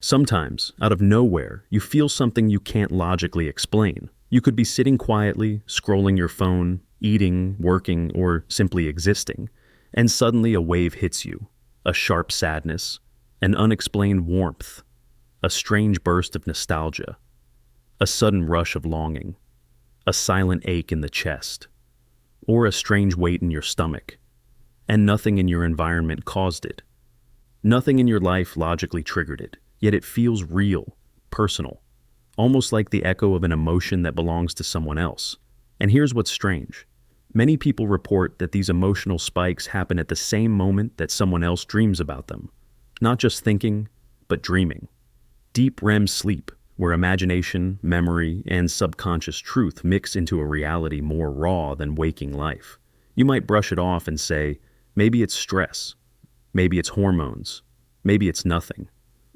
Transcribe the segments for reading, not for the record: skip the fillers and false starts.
Sometimes, out of nowhere, you feel something you can't logically explain. You could be sitting quietly, scrolling your phone, eating, working, or simply existing, and suddenly a wave hits you. A sharp sadness, an unexplained warmth, a strange burst of nostalgia, a sudden rush of longing, a silent ache in the chest, or a strange weight in your stomach. And nothing in your environment caused it. Nothing in your life logically triggered it, yet it feels real, personal, almost like the echo of an emotion that belongs to someone else. And here's what's strange. Many people report that these emotional spikes happen at the same moment that someone else dreams about them. Not just thinking, but dreaming. Deep REM sleep, where imagination, memory, and subconscious truth mix into a reality more raw than waking life. You might brush it off and say, maybe it's stress, maybe it's hormones, maybe it's nothing.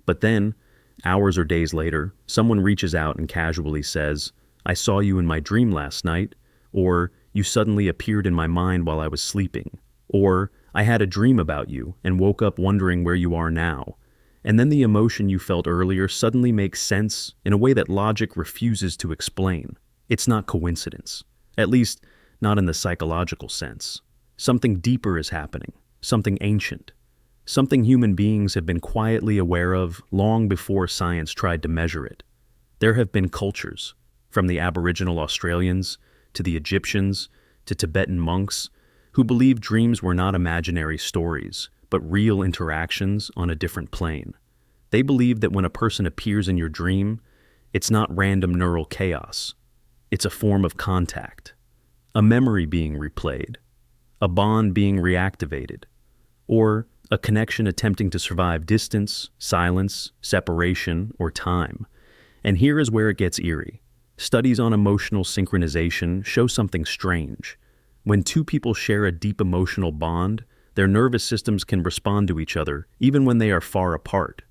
But then, hours or days later, someone reaches out and casually says, I saw you in my dream last night, or you suddenly appeared in my mind while I was sleeping, or I had a dream about you and woke up wondering where you are now. And then the emotion you felt earlier suddenly makes sense in a way that logic refuses to explain. It's not coincidence, at least not in the psychological sense. Something deeper is happening, something ancient, something human beings have been quietly aware of long before science tried to measure it. There have been cultures, from the Aboriginal Australians to the Egyptians to Tibetan monks, who believed dreams were not imaginary stories, but real interactions on a different plane. They believed that when a person appears in your dream, it's not random neural chaos. It's a form of contact, a memory being replayed, a bond being reactivated, or a connection attempting to survive distance, silence, separation, or time. And here is where it gets eerie. Studies on emotional synchronization show something strange. When two people share a deep emotional bond, their nervous systems can respond to each other even when they are far apart.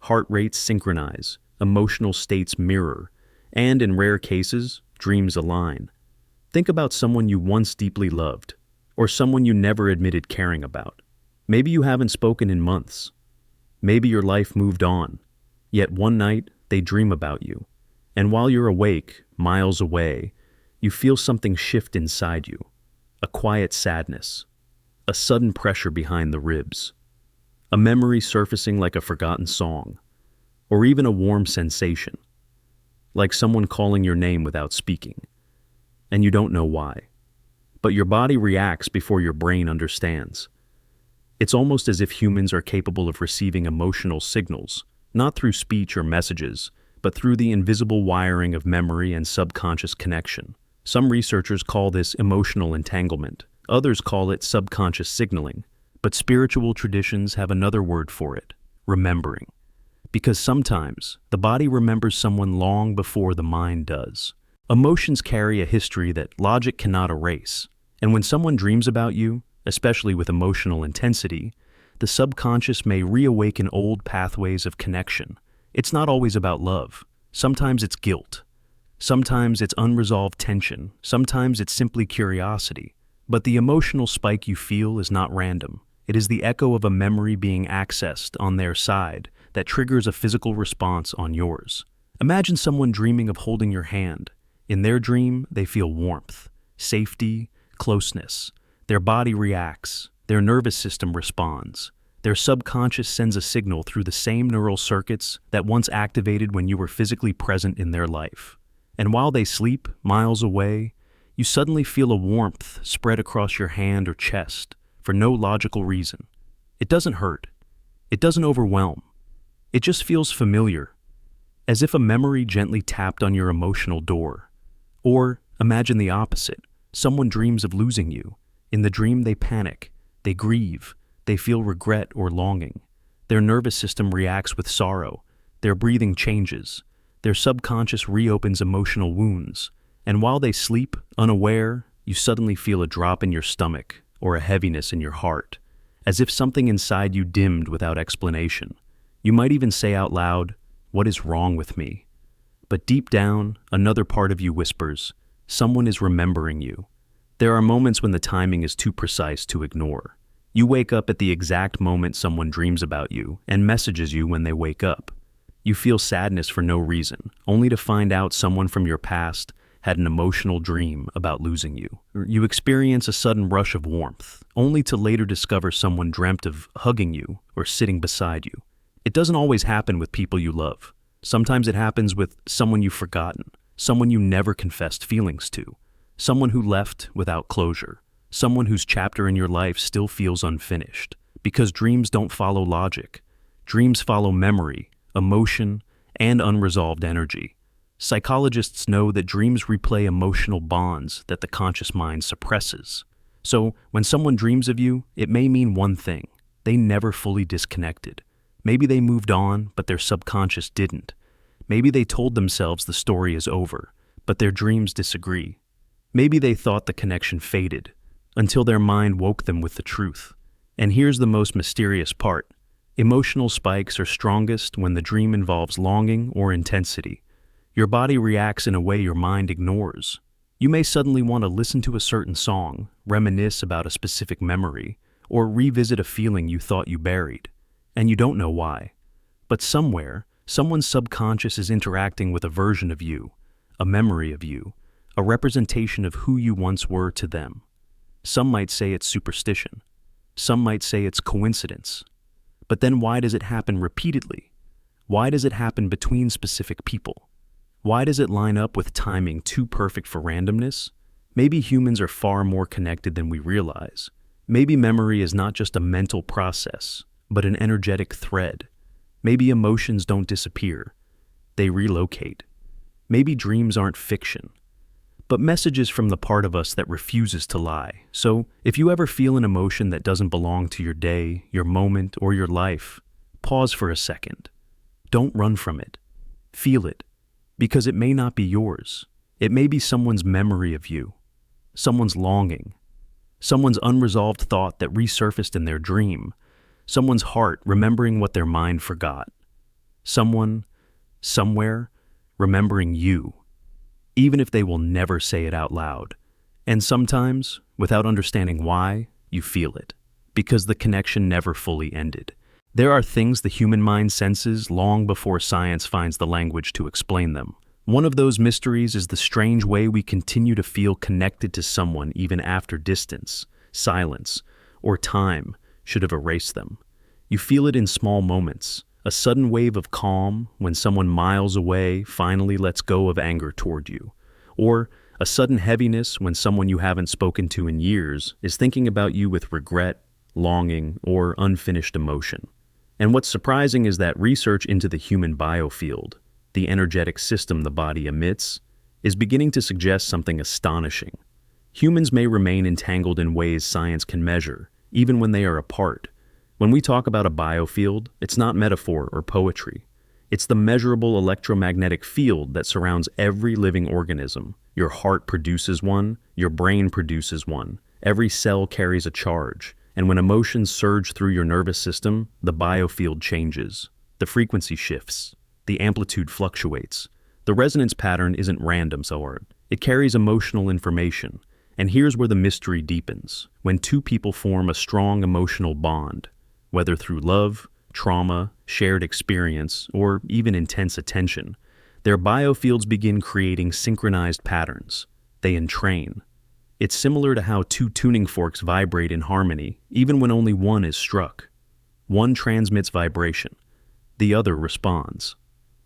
Heart rates synchronize, emotional states mirror, and in rare cases, dreams align. Think about someone you once deeply loved, or someone you never admitted caring about. Maybe you haven't spoken in months. Maybe your life moved on, yet one night they dream about you. And while you're awake, miles away, you feel something shift inside you. A quiet sadness, a sudden pressure behind the ribs, a memory surfacing like a forgotten song, or even a warm sensation, like someone calling your name without speaking. And you don't know why. But your body reacts before your brain understands. It's almost as if humans are capable of receiving emotional signals, not through speech or messages, but through the invisible wiring of memory and subconscious connection. Some researchers call this emotional entanglement. Others call it subconscious signaling. But spiritual traditions have another word for it: remembering. Because sometimes the body remembers someone long before the mind does. Emotions carry a history that logic cannot erase. And when someone dreams about you, especially with emotional intensity, the subconscious may reawaken old pathways of connection. It's not always about love. Sometimes it's guilt. Sometimes it's unresolved tension. Sometimes it's simply curiosity. But the emotional spike you feel is not random. It is the echo of a memory being accessed on their side that triggers a physical response on yours. Imagine someone dreaming of holding your hand. In their dream, they feel warmth, safety, closeness. Their body reacts. Their nervous system responds. Their subconscious sends a signal through the same neural circuits that once activated when you were physically present in their life. And while they sleep, miles away, you suddenly feel a warmth spread across your hand or chest for no logical reason. It doesn't hurt. It doesn't overwhelm. It just feels familiar, as if a memory gently tapped on your emotional door. Or imagine the opposite. Someone dreams of losing you. In the dream, they panic. They grieve. They feel regret or longing. Their nervous system reacts with sorrow. Their breathing changes. Their subconscious reopens emotional wounds. And while they sleep, unaware, you suddenly feel a drop in your stomach or a heaviness in your heart, as if something inside you dimmed without explanation. You might even say out loud, "What is wrong with me?" But deep down, another part of you whispers, "Someone is remembering you." There are moments when the timing is too precise to ignore. You wake up at the exact moment someone dreams about you and messages you when they wake up. You feel sadness for no reason, only to find out someone from your past had an emotional dream about losing you. You experience a sudden rush of warmth, only to later discover someone dreamt of hugging you or sitting beside you. It doesn't always happen with people you love. Sometimes it happens with someone you've forgotten, someone you never confessed feelings to, someone who left without closure, someone whose chapter in your life still feels unfinished. Because dreams don't follow logic. Dreams follow memory, emotion, and unresolved energy. Psychologists know that dreams replay emotional bonds that the conscious mind suppresses. So, when someone dreams of you, it may mean one thing: they never fully disconnected. Maybe they moved on, but their subconscious didn't. Maybe they told themselves the story is over, but their dreams disagree. Maybe they thought the connection faded, until their mind woke them with the truth. And here's the most mysterious part. Emotional spikes are strongest when the dream involves longing or intensity. Your body reacts in a way your mind ignores. You may suddenly want to listen to a certain song, reminisce about a specific memory, or revisit a feeling you thought you buried. And you don't know why. But somewhere, someone's subconscious is interacting with a version of you, a memory of you, a representation of who you once were to them. Some might say it's superstition. Some might say it's coincidence. But then why does it happen repeatedly? Why does it happen between specific people? Why does it line up with timing too perfect for randomness? Maybe humans are far more connected than we realize. Maybe memory is not just a mental process, but an energetic thread. Maybe emotions don't disappear. They relocate. Maybe dreams aren't fiction, but messages from the part of us that refuses to lie. So, if you ever feel an emotion that doesn't belong to your day, your moment, or your life, pause for a second. Don't run from it. Feel it, because it may not be yours. It may be someone's memory of you, someone's longing, someone's unresolved thought that resurfaced in their dream, someone's heart remembering what their mind forgot, someone, somewhere, remembering you, even if they will never say it out loud. And sometimes, without understanding why, you feel it, because the connection never fully ended. There are things the human mind senses long before science finds the language to explain them. One of those mysteries is the strange way we continue to feel connected to someone even after distance, silence, or time should have erased them. You feel it in small moments, a sudden wave of calm when someone miles away finally lets go of anger toward you, or a sudden heaviness when someone you haven't spoken to in years is thinking about you with regret, longing, or unfinished emotion. And what's surprising is that research into the human biofield, the energetic system the body emits, is beginning to suggest something astonishing. Humans may remain entangled in ways science can measure, even when they are apart. When we talk about a biofield, it's not metaphor or poetry. It's the measurable electromagnetic field that surrounds every living organism. Your heart produces one, your brain produces one. Every cell carries a charge. And when emotions surge through your nervous system, the biofield changes. The frequency shifts. The amplitude fluctuates. The resonance pattern isn't random, it carries emotional information. And here's where the mystery deepens. When two people form a strong emotional bond, whether through love, trauma, shared experience, or even intense attention, their biofields begin creating synchronized patterns. They entrain. It's similar to how two tuning forks vibrate in harmony, even when only one is struck. One transmits vibration, the other responds.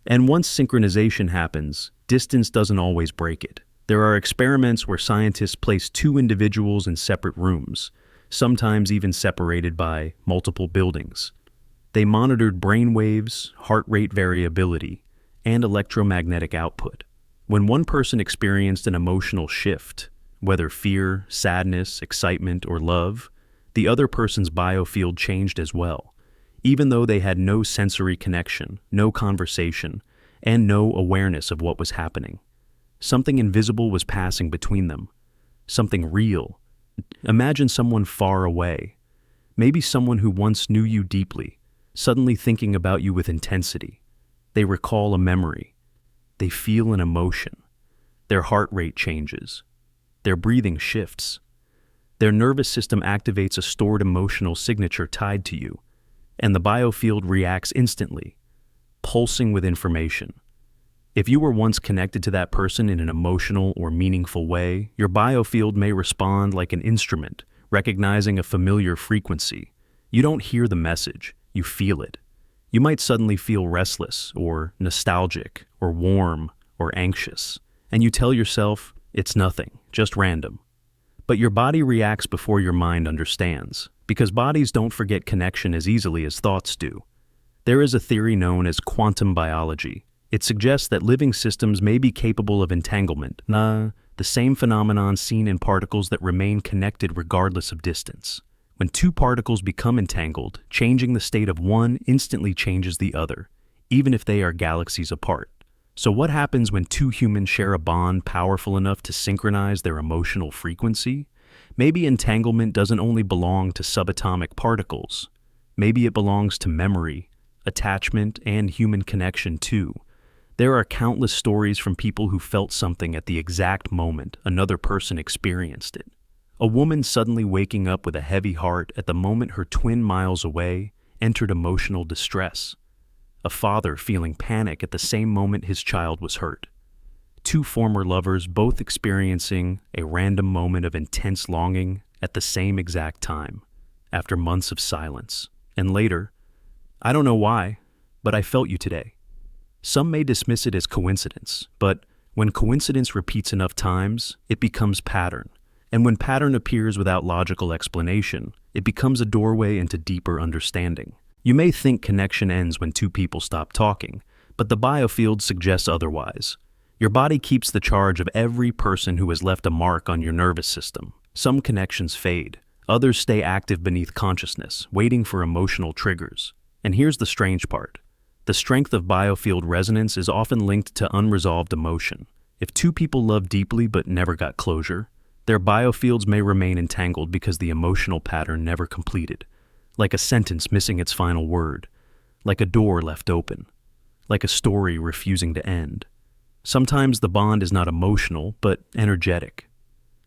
And once synchronization happens, distance doesn't always break it. There are experiments where scientists place two individuals in separate rooms, sometimes even separated by multiple buildings. They monitored brain waves, heart rate variability, and electromagnetic output. When one person experienced an emotional shift, whether fear, sadness, excitement, or love, the other person's biofield changed as well, even though they had no sensory connection, no conversation, and no awareness of what was happening. Something invisible was passing between them, something real. Imagine someone far away, maybe someone who once knew you deeply, suddenly thinking about you with intensity. They recall a memory. They feel an emotion. Their heart rate changes. Their breathing shifts. Their nervous system activates a stored emotional signature tied to you, and the biofield reacts instantly. pulsing with information. If you were once connected to that person in an emotional or meaningful way, your biofield may respond like an instrument, recognizing a familiar frequency. You don't hear the message, you feel it. You might suddenly feel restless, or nostalgic, or warm, or anxious, and you tell yourself, it's nothing, just random. But your body reacts before your mind understands, because bodies don't forget connection as easily as thoughts do. There is a theory known as quantum biology. It suggests that living systems may be capable of entanglement, the same phenomenon seen in particles that remain connected regardless of distance. When two particles become entangled, changing the state of one instantly changes the other, even if they are galaxies apart. So what happens when two humans share a bond powerful enough to synchronize their emotional frequency? Maybe entanglement doesn't only belong to subatomic particles. Maybe it belongs to memory, attachment, and human connection too. There are countless stories from people who felt something at the exact moment another person experienced it. A woman suddenly waking up with a heavy heart at the moment her twin miles away entered emotional distress. A father feeling panic at the same moment his child was hurt. Two former lovers both experiencing a random moment of intense longing at the same exact time, after months of silence. And later, I don't know why, but I felt you today. Some may dismiss it as coincidence, but when coincidence repeats enough times, it becomes pattern. And when pattern appears without logical explanation, it becomes a doorway into deeper understanding. You may think connection ends when two people stop talking, but the biofield suggests otherwise. Your body keeps the charge of every person who has left a mark on your nervous system. Some connections fade, others stay active beneath consciousness, waiting for emotional triggers. And here's the strange part. The strength of biofield resonance is often linked to unresolved emotion. If two people love deeply but never got closure, their biofields may remain entangled because the emotional pattern never completed. Like a sentence missing its final word, like a door left open, like a story refusing to end. Sometimes the bond is not emotional, but energetic.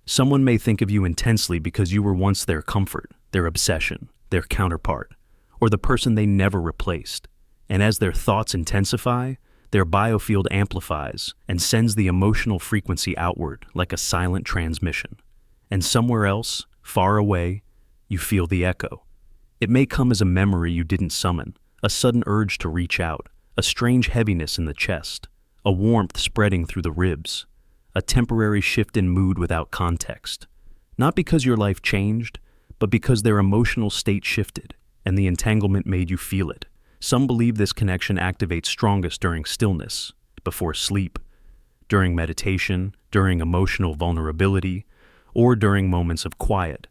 Someone may think of you intensely because you were once their comfort, their obsession, their counterpart, or the person they never replaced. And as their thoughts intensify, their biofield amplifies and sends the emotional frequency outward like a silent transmission. And somewhere else, far away, you feel the echo. It may come as a memory you didn't summon, a sudden urge to reach out, a strange heaviness in the chest, a warmth spreading through the ribs, a temporary shift in mood without context. Not because your life changed, but because their emotional state shifted, and the entanglement made you feel it. Some believe this connection activates strongest during stillness, before sleep, during meditation, during emotional vulnerability, or during moments of quiet.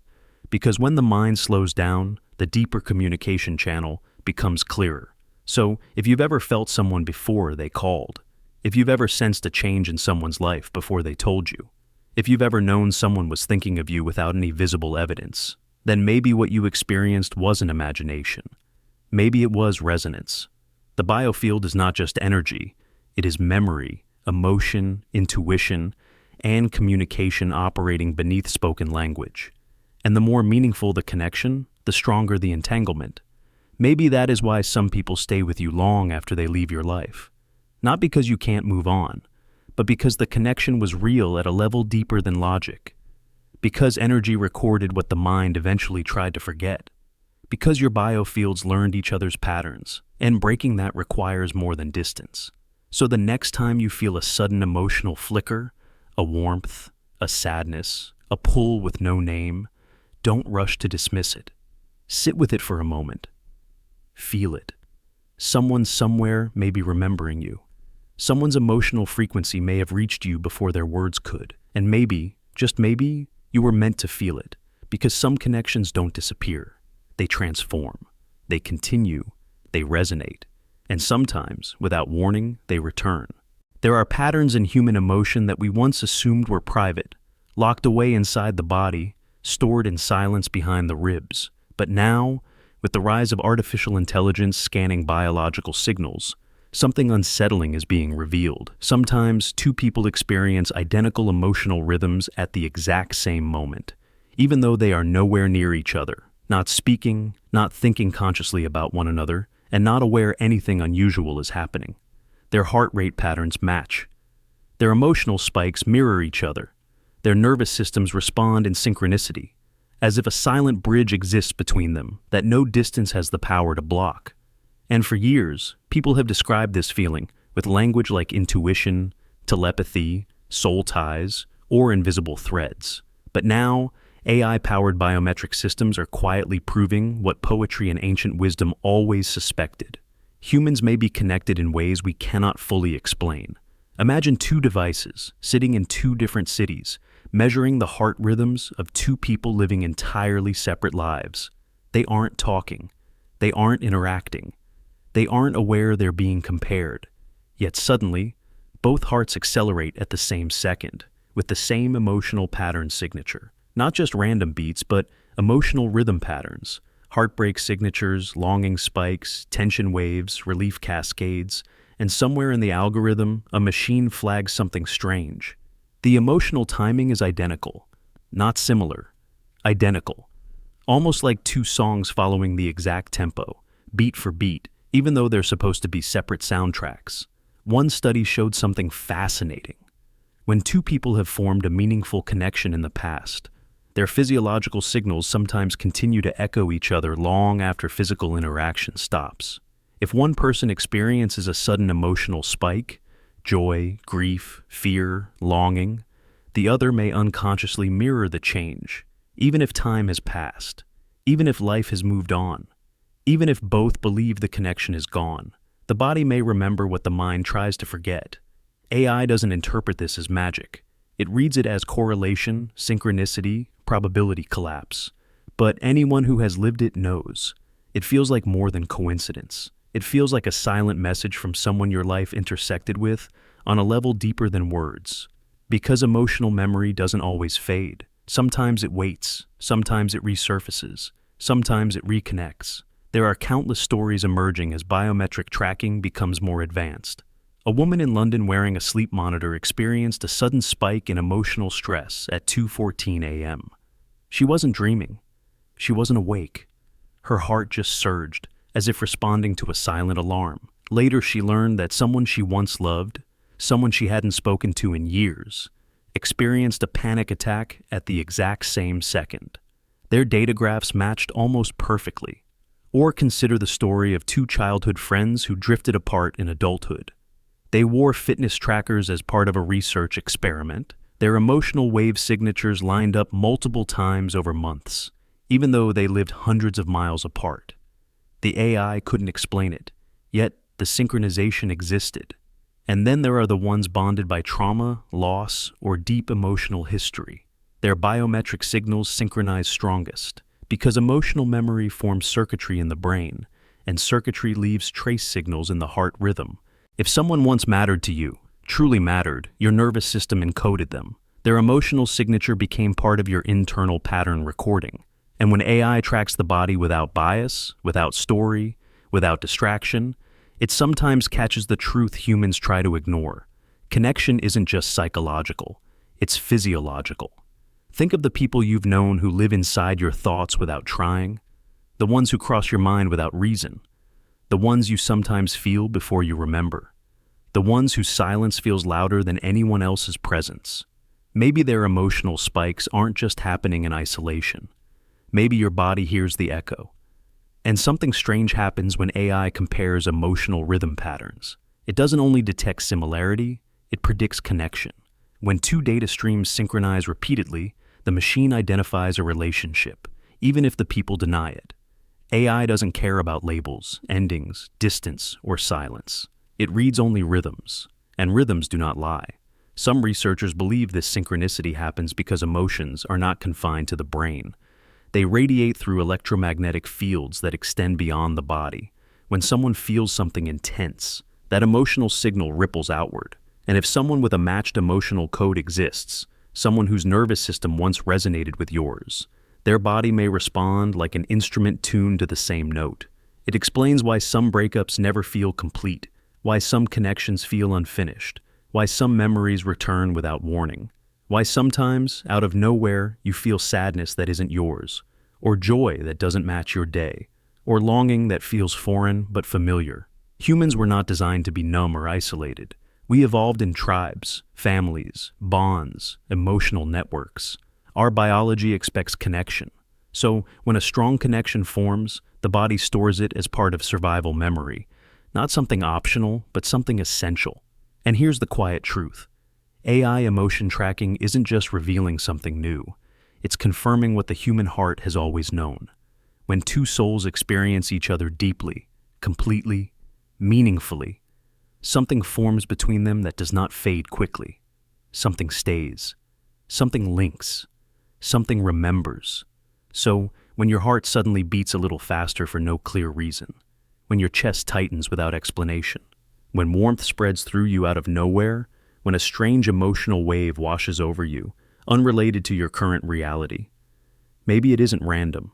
Because when the mind slows down, the deeper communication channel becomes clearer. So, if you've ever felt someone before they called, if you've ever sensed a change in someone's life before they told you, if you've ever known someone was thinking of you without any visible evidence, then maybe what you experienced wasn't imagination. Maybe it was resonance. The biofield is not just energy, it is memory, emotion, intuition, and communication operating beneath spoken language. And the more meaningful the connection, the stronger the entanglement. Maybe that is why some people stay with you long after they leave your life. Not because you can't move on, but because the connection was real at a level deeper than logic. Because energy recorded what the mind eventually tried to forget. Because your biofields learned each other's patterns, and breaking that requires more than distance. So the next time you feel a sudden emotional flicker, a warmth, a sadness, a pull with no name, don't rush to dismiss it. Sit with it for a moment. Feel it. Someone somewhere may be remembering you. Someone's emotional frequency may have reached you before their words could, and maybe, just maybe, you were meant to feel it, because some connections don't disappear. They transform, they continue, they resonate, and sometimes, without warning, they return. There are patterns in human emotion that we once assumed were private, locked away inside the body, stored in silence behind the ribs. But now, with the rise of artificial intelligence scanning biological signals, something unsettling is being revealed. Sometimes, two people experience identical emotional rhythms at the exact same moment, even though they are nowhere near each other. Not speaking, not thinking consciously about one another, and not aware anything unusual is happening. Their heart rate patterns match. Their emotional spikes mirror each other. Their nervous systems respond in synchronicity, as if a silent bridge exists between them that no distance has the power to block. And for years, people have described this feeling with language like intuition, telepathy, soul ties, or invisible threads. But now, AI-powered biometric systems are quietly proving what poetry and ancient wisdom always suspected. Humans may be connected in ways we cannot fully explain. Imagine two devices sitting in two different cities, measuring the heart rhythms of two people living entirely separate lives. They aren't talking. They aren't interacting. They aren't aware they're being compared. Yet suddenly, both hearts accelerate at the same second, with the same emotional pattern signature. Not just random beats, but emotional rhythm patterns. Heartbreak signatures, longing spikes, tension waves, relief cascades, and somewhere in the algorithm, a machine flags something strange. The emotional timing is identical. Not similar. Identical. Almost like two songs following the exact tempo, beat for beat, even though they're supposed to be separate soundtracks. One study showed something fascinating. When two people have formed a meaningful connection in the past, their physiological signals sometimes continue to echo each other long after physical interaction stops. If one person experiences a sudden emotional spike, joy, grief, fear, longing, the other may unconsciously mirror the change, even if time has passed, even if life has moved on, even if both believe the connection is gone. The body may remember what the mind tries to forget. AI doesn't interpret this as magic. It reads it as correlation, synchronicity, probability collapse. But anyone who has lived it knows. It feels like more than coincidence. It feels like a silent message from someone your life intersected with on a level deeper than words. Because emotional memory doesn't always fade. Sometimes it waits, sometimes it resurfaces, sometimes it reconnects. There are countless stories emerging as biometric tracking becomes more advanced. A woman in London wearing a sleep monitor experienced a sudden spike in emotional stress at 2:14 a.m. She wasn't dreaming. She wasn't awake. Her heart just surged, as if responding to a silent alarm. Later, she learned that someone she once loved, someone she hadn't spoken to in years, experienced a panic attack at the exact same second. Their data graphs matched almost perfectly. Or consider the story of two childhood friends who drifted apart in adulthood. They wore fitness trackers as part of a research experiment. Their emotional wave signatures lined up multiple times over months, even though they lived hundreds of miles apart. The AI couldn't explain it, yet the synchronization existed. And then there are the ones bonded by trauma, loss, or deep emotional history. Their biometric signals synchronize strongest, because emotional memory forms circuitry in the brain, and circuitry leaves trace signals in the heart rhythm. If someone once mattered to you, truly mattered, your nervous system encoded them. Their emotional signature became part of your internal pattern recording. And when AI tracks the body without bias, without story, without distraction, it sometimes catches the truth humans try to ignore. Connection isn't just psychological, it's physiological. Think of the people you've known who live inside your thoughts without trying, the ones who cross your mind without reason, the ones you sometimes feel before you remember, the ones whose silence feels louder than anyone else's presence. Maybe their emotional spikes aren't just happening in isolation. Maybe your body hears the echo. And something strange happens when AI compares emotional rhythm patterns. It doesn't only detect similarity, it predicts connection. When two data streams synchronize repeatedly, the machine identifies a relationship, even if the people deny it. AI doesn't care about labels, endings, distance, or silence. It reads only rhythms, and rhythms do not lie. Some researchers believe this synchronicity happens because emotions are not confined to the brain. They radiate through electromagnetic fields that extend beyond the body. When someone feels something intense, that emotional signal ripples outward. And if someone with a matched emotional code exists, someone whose nervous system once resonated with yours, their body may respond like an instrument tuned to the same note. It explains why some breakups never feel complete, why some connections feel unfinished, why some memories return without warning, why sometimes, out of nowhere, you feel sadness that isn't yours, or joy that doesn't match your day, or longing that feels foreign but familiar. Humans were not designed to be numb or isolated. We evolved in tribes, families, bonds, emotional networks. Our biology expects connection. So, when a strong connection forms, the body stores it as part of survival memory. Not something optional, but something essential. And here's the quiet truth. AI emotion tracking isn't just revealing something new. It's confirming what the human heart has always known. When two souls experience each other deeply, completely, meaningfully, something forms between them that does not fade quickly. Something stays. Something links. Something remembers. So, when your heart suddenly beats a little faster for no clear reason, when your chest tightens without explanation, when warmth spreads through you out of nowhere, when a strange emotional wave washes over you, unrelated to your current reality, maybe it isn't random.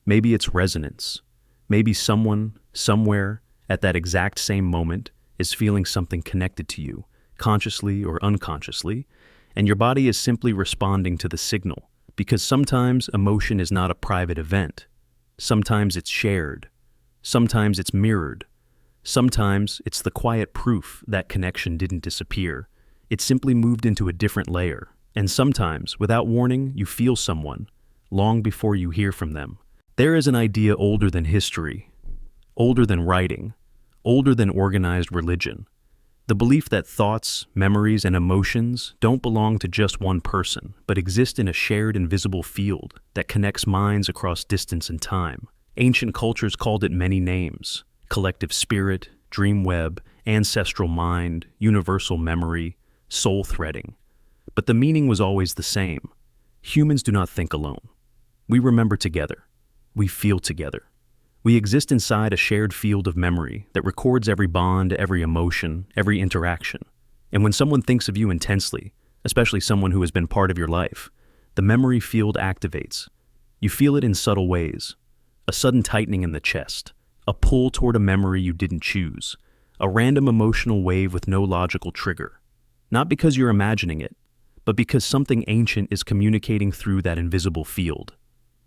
Maybe it's resonance. Maybe someone, somewhere, at that exact same moment, is feeling something connected to you, consciously or unconsciously, and your body is simply responding to the signal. Because sometimes emotion is not a private event. Sometimes it's shared. Sometimes it's mirrored. Sometimes it's the quiet proof that connection didn't disappear. It simply moved into a different layer. And sometimes, without warning, you feel someone, long before you hear from them. There is an idea older than history, older than writing, older than organized religion. The belief that thoughts, memories, and emotions don't belong to just one person, but exist in a shared invisible field that connects minds across distance and time. Ancient cultures called it many names: collective spirit, dream web, ancestral mind, universal memory, soul threading. But the meaning was always the same. Humans do not think alone. We remember together. We feel together. We exist inside a shared field of memory that records every bond, every emotion, every interaction. And when someone thinks of you intensely, especially someone who has been part of your life, the memory field activates. You feel it in subtle ways. A sudden tightening in the chest, a pull toward a memory you didn't choose, a random emotional wave with no logical trigger. Not because you're imagining it, but because something ancient is communicating through that invisible field.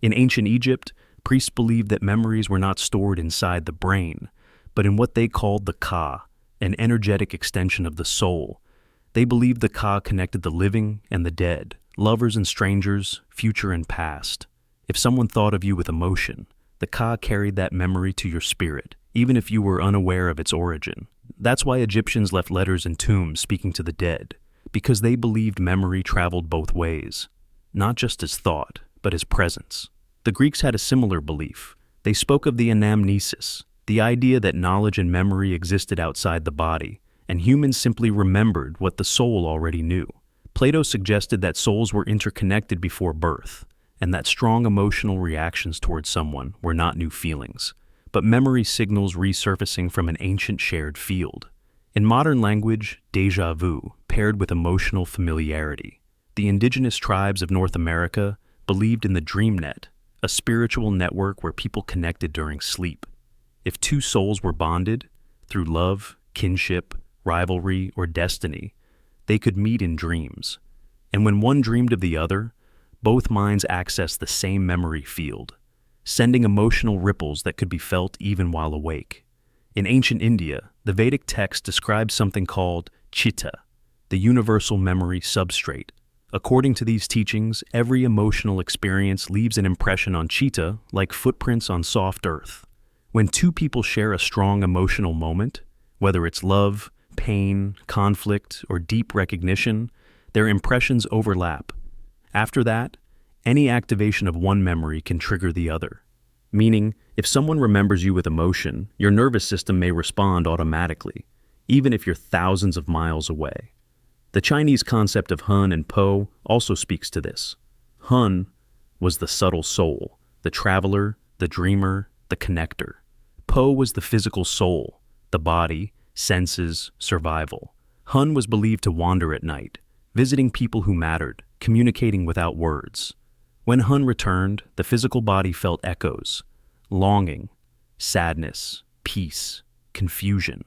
In ancient Egypt, priests believed that memories were not stored inside the brain, but in what they called the Ka, an energetic extension of the soul. They believed the Ka connected the living and the dead, lovers and strangers, future and past. If someone thought of you with emotion, the Ka carried that memory to your spirit, even if you were unaware of its origin. That's why Egyptians left letters in tombs speaking to the dead, because they believed memory traveled both ways, not just as thought, but as presence. The Greeks had a similar belief. They spoke of the anamnesis, the idea that knowledge and memory existed outside the body, and humans simply remembered what the soul already knew. Plato suggested that souls were interconnected before birth, and that strong emotional reactions towards someone were not new feelings, but memory signals resurfacing from an ancient shared field. In modern language, déjà vu paired with emotional familiarity. The indigenous tribes of North America believed in the dream net, a spiritual network where people connected during sleep. If two souls were bonded, through love, kinship, rivalry, or destiny, they could meet in dreams. And when one dreamed of the other, both minds accessed the same memory field, sending emotional ripples that could be felt even while awake. In ancient India, the Vedic text describes something called chitta, the universal memory substrate. According to these teachings, every emotional experience leaves an impression on chitta like footprints on soft earth. When two people share a strong emotional moment, whether it's love, pain, conflict, or deep recognition, their impressions overlap. After that, any activation of one memory can trigger the other. Meaning, if someone remembers you with emotion, your nervous system may respond automatically, even if you're thousands of miles away. The Chinese concept of Hun and Po also speaks to this. Hun was the subtle soul, the traveler, the dreamer, the connector. Po was the physical soul, the body, senses, survival. Hun was believed to wander at night, visiting people who mattered, communicating without words. When Hun returned, the physical body felt echoes, longing, sadness, peace, confusion,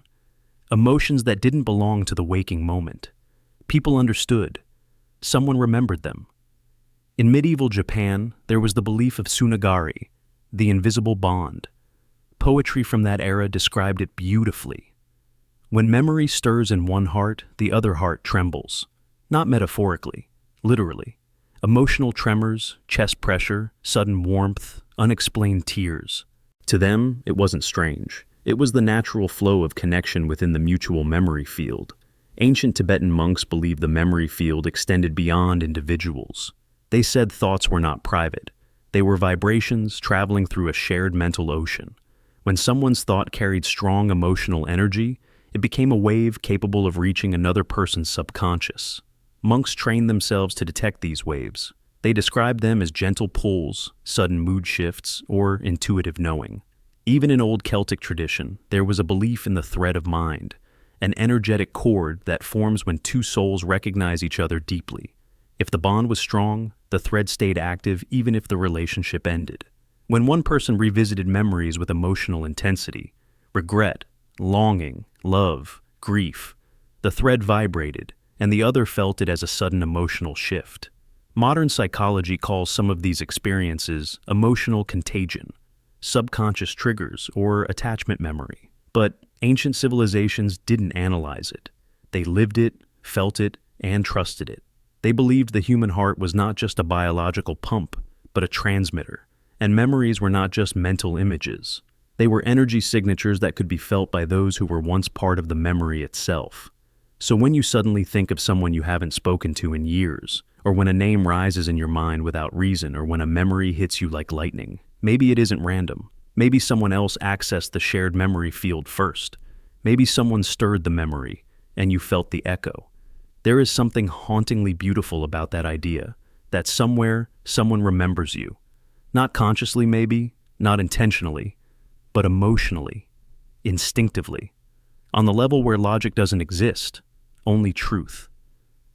emotions that didn't belong to the waking moment. People understood. Someone remembered them. In medieval Japan, there was the belief of tsunagari, the invisible bond. Poetry from that era described it beautifully. When memory stirs in one heart, the other heart trembles. Not metaphorically, literally. Emotional tremors, chest pressure, sudden warmth, unexplained tears. To them, it wasn't strange. It was the natural flow of connection within the mutual memory field. Ancient Tibetan monks believed the memory field extended beyond individuals. They said thoughts were not private. They were vibrations traveling through a shared mental ocean. When someone's thought carried strong emotional energy, it became a wave capable of reaching another person's subconscious. Monks trained themselves to detect these waves. They described them as gentle pulls, sudden mood shifts, or intuitive knowing. Even in old Celtic tradition, there was a belief in the thread of mind, an energetic cord that forms when two souls recognize each other deeply. If the bond was strong, the thread stayed active even if the relationship ended. When one person revisited memories with emotional intensity, regret, longing, love, grief, the thread vibrated, and the other felt it as a sudden emotional shift. Modern psychology calls some of these experiences emotional contagion, subconscious triggers, or attachment memory. But ancient civilizations didn't analyze it. They lived it, felt it, and trusted it. They believed the human heart was not just a biological pump, but a transmitter. And memories were not just mental images. They were energy signatures that could be felt by those who were once part of the memory itself. So when you suddenly think of someone you haven't spoken to in years, or when a name rises in your mind without reason, or when a memory hits you like lightning, maybe it isn't random. Maybe someone else accessed the shared memory field first. Maybe someone stirred the memory, and you felt the echo. There is something hauntingly beautiful about that idea, that somewhere, someone remembers you. Not consciously maybe, not intentionally, but emotionally, instinctively, on the level where logic doesn't exist, only truth.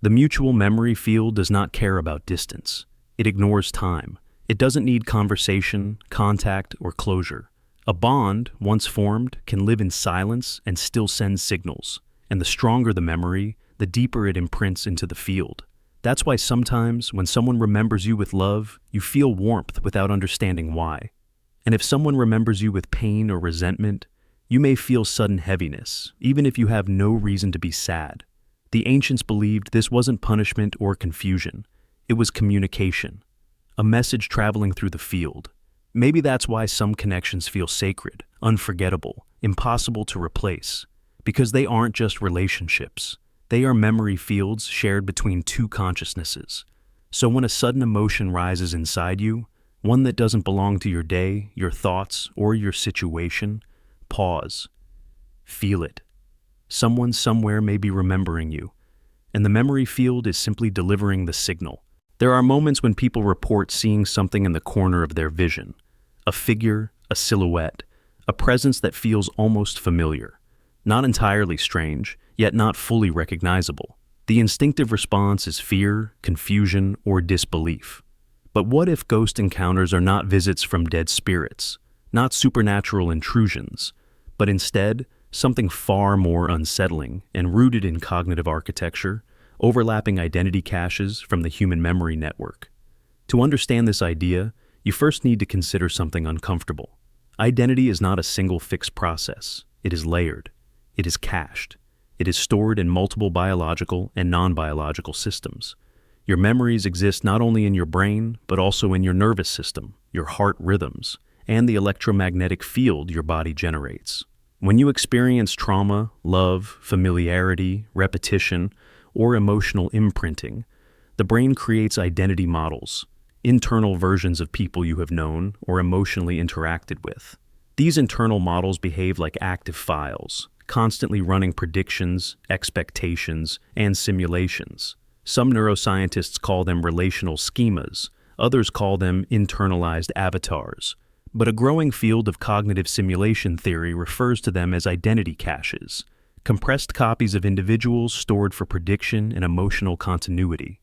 The mutual memory field does not care about distance. It ignores time. It doesn't need conversation, contact, or closure. A bond, once formed, can live in silence and still send signals. And the stronger the memory, the deeper it imprints into the field. That's why sometimes, when someone remembers you with love, you feel warmth without understanding why. And if someone remembers you with pain or resentment, you may feel sudden heaviness, even if you have no reason to be sad. The ancients believed this wasn't punishment or confusion. It was communication. A message traveling through the field. Maybe that's why some connections feel sacred, unforgettable, impossible to replace. Because they aren't just relationships. They are memory fields shared between two consciousnesses. So when a sudden emotion rises inside you, one that doesn't belong to your day, your thoughts, or your situation, pause. Feel it. Someone somewhere may be remembering you, and the memory field is simply delivering the signal. There are moments when people report seeing something in the corner of their vision, a figure, a silhouette, a presence that feels almost familiar. Not entirely strange, yet not fully recognizable. The instinctive response is fear, confusion, or disbelief. But what if ghost encounters are not visits from dead spirits, not supernatural intrusions, but instead something far more unsettling and rooted in cognitive architecture, overlapping identity caches from the human memory network? To understand this idea, you first need to consider something uncomfortable. Identity is not a single fixed process. It is layered. It is cached. It is stored in multiple biological and non-biological systems. Your memories exist not only in your brain, but also in your nervous system, your heart rhythms, and the electromagnetic field your body generates. When you experience trauma, love, familiarity, repetition, or emotional imprinting, the brain creates identity models, internal versions of people you have known or emotionally interacted with. These internal models behave like active files, constantly running predictions, expectations, and simulations. Some neuroscientists call them relational schemas, others call them internalized avatars. But a growing field of cognitive simulation theory refers to them as identity caches, compressed copies of individuals stored for prediction and emotional continuity.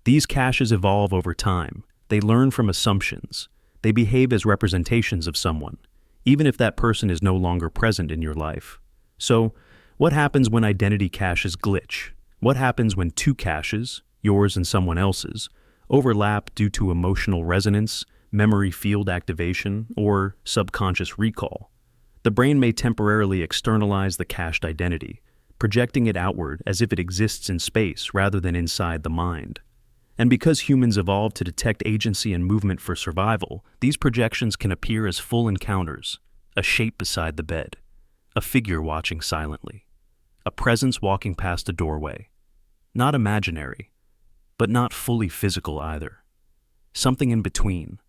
These caches evolve over time. They learn from assumptions. They behave as representations of someone, even if that person is no longer present in your life. So, what happens when identity caches glitch? What happens when two caches, yours and someone else's, overlap due to emotional resonance, memory field activation, or subconscious recall? The brain may temporarily externalize the cached identity, projecting it outward as if it exists in space rather than inside the mind. And because humans evolved to detect agency and movement for survival, these projections can appear as full encounters: a shape beside the bed, a figure watching silently, a presence walking past a doorway. Not imaginary, but not fully physical either. Something in between.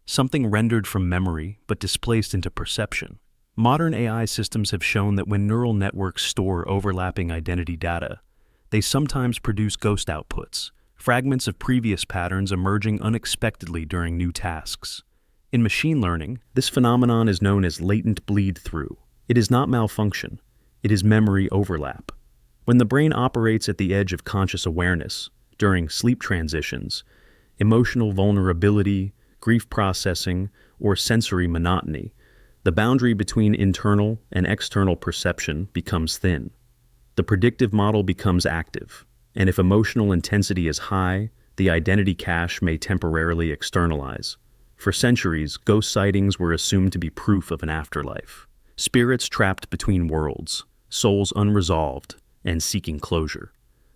Something rendered from memory but displaced into perception. Modern AI systems have shown that when neural networks store overlapping identity data, they sometimes produce ghost outputs, fragments of previous patterns emerging unexpectedly during new tasks. In machine learning, this phenomenon is known as latent bleed-through. It is not malfunction, it is memory overlap. When the brain operates at the edge of conscious awareness, during sleep transitions, emotional vulnerability, grief processing, or sensory monotony, the boundary between internal and external perception becomes thin. The predictive model becomes active, and if emotional intensity is high, the identity cache may temporarily externalize. For centuries, ghost sightings were assumed to be proof of an afterlife. Spirits trapped between worlds, souls unresolved, and seeking closure.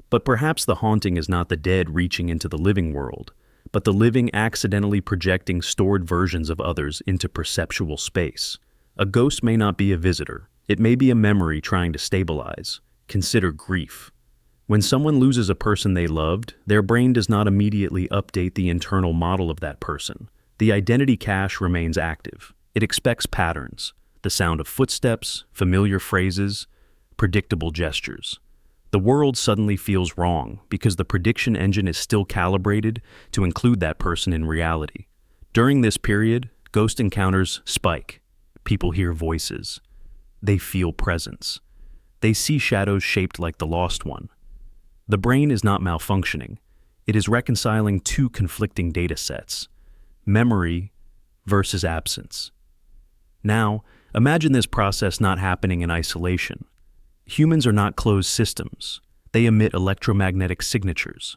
But perhaps the haunting is not the dead reaching into the living world, but the living accidentally projecting stored versions of others into perceptual space. A ghost may not be a visitor. It may be a memory trying to stabilize. Consider grief. When someone loses a person they loved, their brain does not immediately update the internal model of that person. The identity cache remains active. It expects patterns, the sound of footsteps, familiar phrases, predictable gestures. The world suddenly feels wrong because the prediction engine is still calibrated to include that person in reality. During this period, ghost encounters spike. People hear voices. They feel presence. They see shadows shaped like the lost one. The brain is not malfunctioning. It is reconciling two conflicting data sets: memory versus absence. Now, imagine this process not happening in isolation. Humans are not closed systems. They emit electromagnetic signatures.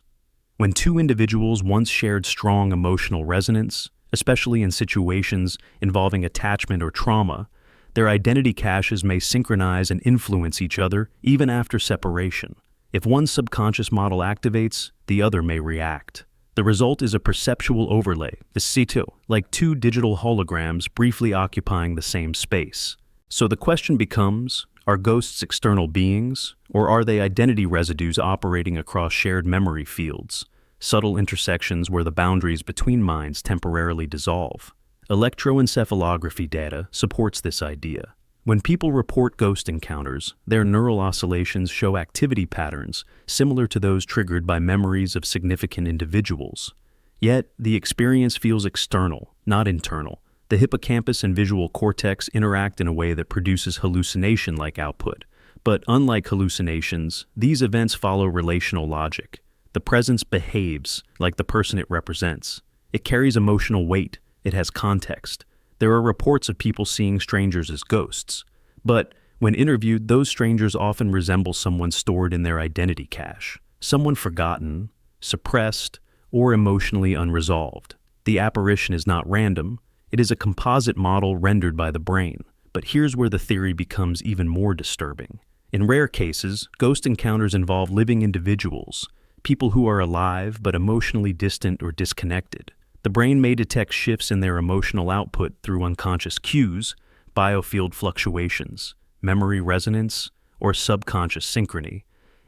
When two individuals once shared strong emotional resonance, especially in situations involving attachment or trauma, their identity caches may synchronize and influence each other even after separation. If one subconscious model activates, the other may react. The result is a perceptual overlay, the C2, like two digital holograms briefly occupying the same space. So the question becomes, are ghosts external beings, or are they identity residues operating across shared memory fields, subtle intersections where the boundaries between minds temporarily dissolve? Electroencephalography data supports this idea. When people report ghost encounters, their neural oscillations show activity patterns similar to those triggered by memories of significant individuals. Yet, the experience feels external, not internal. The hippocampus and visual cortex interact in a way that produces hallucination-like output. But unlike hallucinations, these events follow relational logic. The presence behaves like the person it represents. It carries emotional weight. It has context. There are reports of people seeing strangers as ghosts. But when interviewed, those strangers often resemble someone stored in their identity cache, someone forgotten, suppressed, or emotionally unresolved. The apparition is not random. It is a composite model rendered by the brain. But here's where the theory becomes even more disturbing. In rare cases, ghost encounters involve living individuals, people who are alive but emotionally distant or disconnected. The brain may detect shifts in their emotional output through unconscious cues, biofield fluctuations, memory resonance, or subconscious synchrony,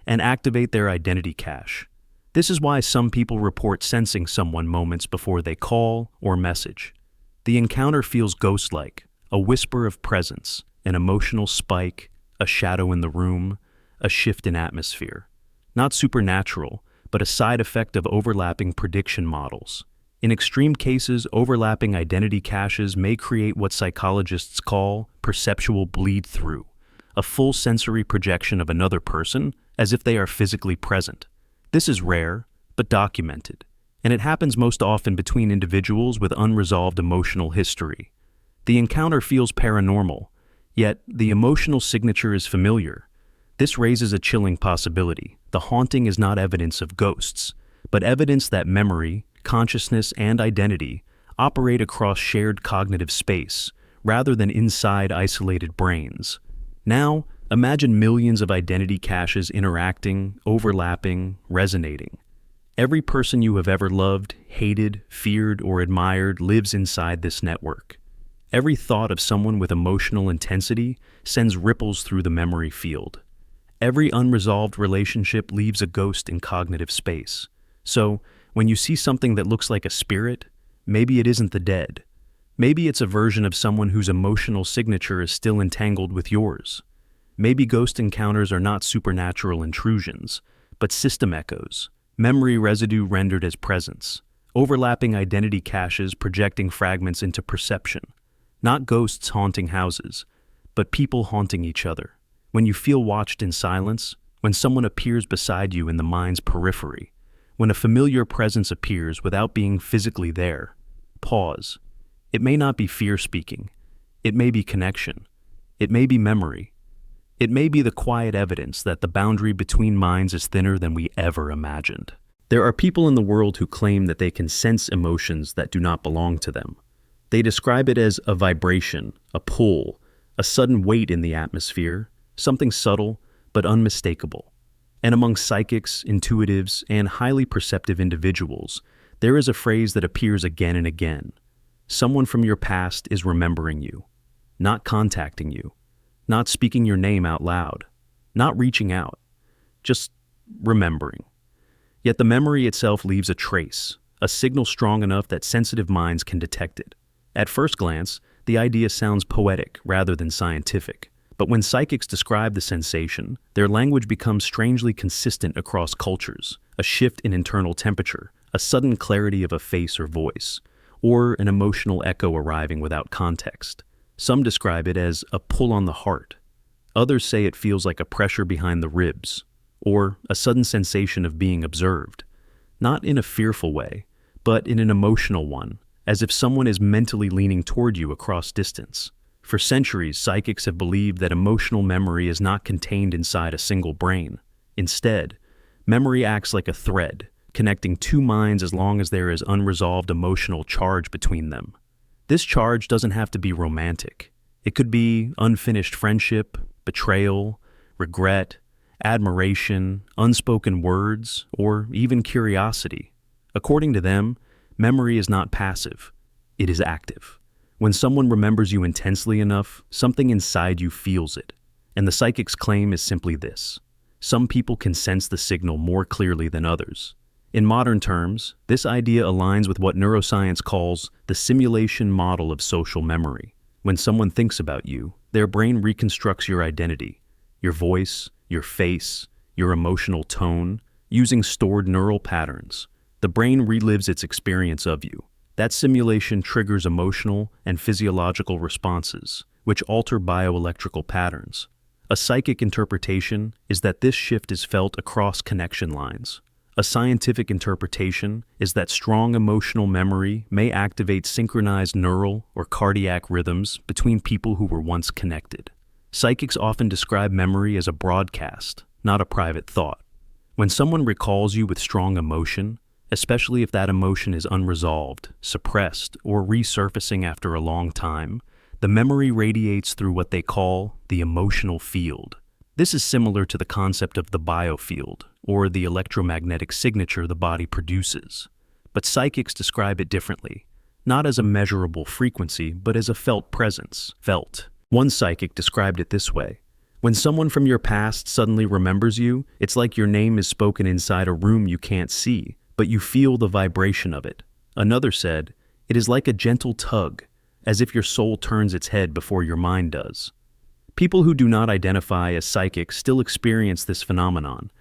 and activate their identity cache. This is why some people report sensing someone moments before they call or message. The encounter feels ghost-like, a whisper of presence, an emotional spike, a shadow in the room, a shift in atmosphere. Not supernatural, but a side effect of overlapping prediction models. In extreme cases, overlapping identity caches may create what psychologists call perceptual bleed-through, a full sensory projection of another person as if they are physically present. This is rare, but documented, and it happens most often between individuals with unresolved emotional history. The encounter feels paranormal, yet the emotional signature is familiar. This raises a chilling possibility. The haunting is not evidence of ghosts, but evidence that memory, consciousness, and identity operate across shared cognitive space, rather than inside isolated brains. Now, imagine millions of identity caches interacting, overlapping, resonating. Every person you have ever loved, hated, feared, or admired lives inside this network. Every thought of someone with emotional intensity sends ripples through the memory field. Every unresolved relationship leaves a ghost in cognitive space. So, when you see something that looks like a spirit, maybe it isn't the dead. Maybe it's a version of someone whose emotional signature is still entangled with yours. Maybe ghost encounters are not supernatural intrusions, but system echoes, memory residue rendered as presence, overlapping identity caches projecting fragments into perception. Not ghosts haunting houses, but people haunting each other. When you feel watched in silence, when someone appears beside you in the mind's periphery, when a familiar presence appears without being physically there, pause. It may not be fear speaking. It may be connection. It may be memory. It may be the quiet evidence that the boundary between minds is thinner than we ever imagined. There are people in the world who claim that they can sense emotions that do not belong to them. They describe it as a vibration, a pull, a sudden weight in the atmosphere, something subtle but unmistakable. And among psychics, intuitives, and highly perceptive individuals, there is a phrase that appears again and again. Someone from your past is remembering you, not contacting you, not speaking your name out loud, not reaching out, just remembering. Yet the memory itself leaves a trace, a signal strong enough that sensitive minds can detect it. At first glance, the idea sounds poetic rather than scientific, but when psychics describe the sensation, their language becomes strangely consistent across cultures, a shift in internal temperature, a sudden clarity of a face or voice, or an emotional echo arriving without context. Some describe it as a pull on the heart. Others say it feels like a pressure behind the ribs, or a sudden sensation of being observed, not in a fearful way, but in an emotional one, as if someone is mentally leaning toward you across distance. For centuries, psychics have believed that emotional memory is not contained inside a single brain. Instead, memory acts like a thread, connecting two minds as long as there is unresolved emotional charge between them. This charge doesn't have to be romantic. It could be unfinished friendship, betrayal, regret, admiration, unspoken words, or even curiosity. According to them, memory is not passive, it is active. When someone remembers you intensely enough, something inside you feels it. And the psychic's claim is simply this: some people can sense the signal more clearly than others. In modern terms, this idea aligns with what neuroscience calls the simulation model of social memory. When someone thinks about you, their brain reconstructs your identity, your voice, your face, your emotional tone, using stored neural patterns. The brain relives its experience of you. That simulation triggers emotional and physiological responses, which alter bioelectrical patterns. A psychic interpretation is that this shift is felt across connection lines. A scientific interpretation is that strong emotional memory may activate synchronized neural or cardiac rhythms between people who were once connected. Psychics often describe memory as a broadcast, not a private thought. When someone recalls you with strong emotion, especially if that emotion is unresolved, suppressed, or resurfacing after a long time, the memory radiates through what they call the emotional field. This is similar to the concept of the biofield, or the electromagnetic signature the body produces. But psychics describe it differently, not as a measurable frequency, but as a felt presence. Felt. One psychic described it this way: when someone from your past suddenly remembers you, it's like your name is spoken inside a room you can't see, but you feel the vibration of it. Another said, it is like a gentle tug, as if your soul turns its head before your mind does. People who do not identify as psychic still experience this phenomenon.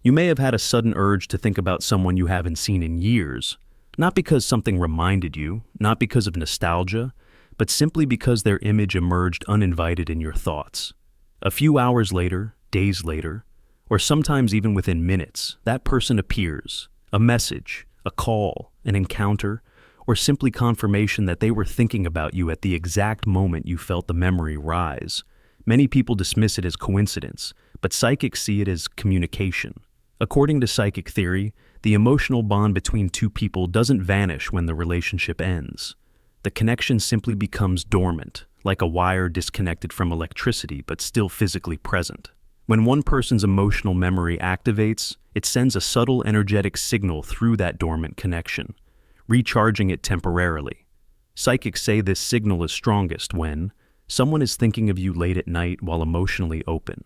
You may have had a sudden urge to think about someone you haven't seen in years, not because something reminded you, not because of nostalgia, but simply because their image emerged uninvited in your thoughts. A few hours later, days later, or sometimes even within minutes, that person appears. A message, a call, an encounter, or simply confirmation that they were thinking about you at the exact moment you felt the memory rise. Many people dismiss it as coincidence, but psychics see it as communication. According to psychic theory, the emotional bond between two people doesn't vanish when the relationship ends. The connection simply becomes dormant, like a wire disconnected from electricity but still physically present. When one person's emotional memory activates, it sends a subtle energetic signal through that dormant connection, recharging it temporarily. Psychics say this signal is strongest when someone is thinking of you late at night while emotionally open.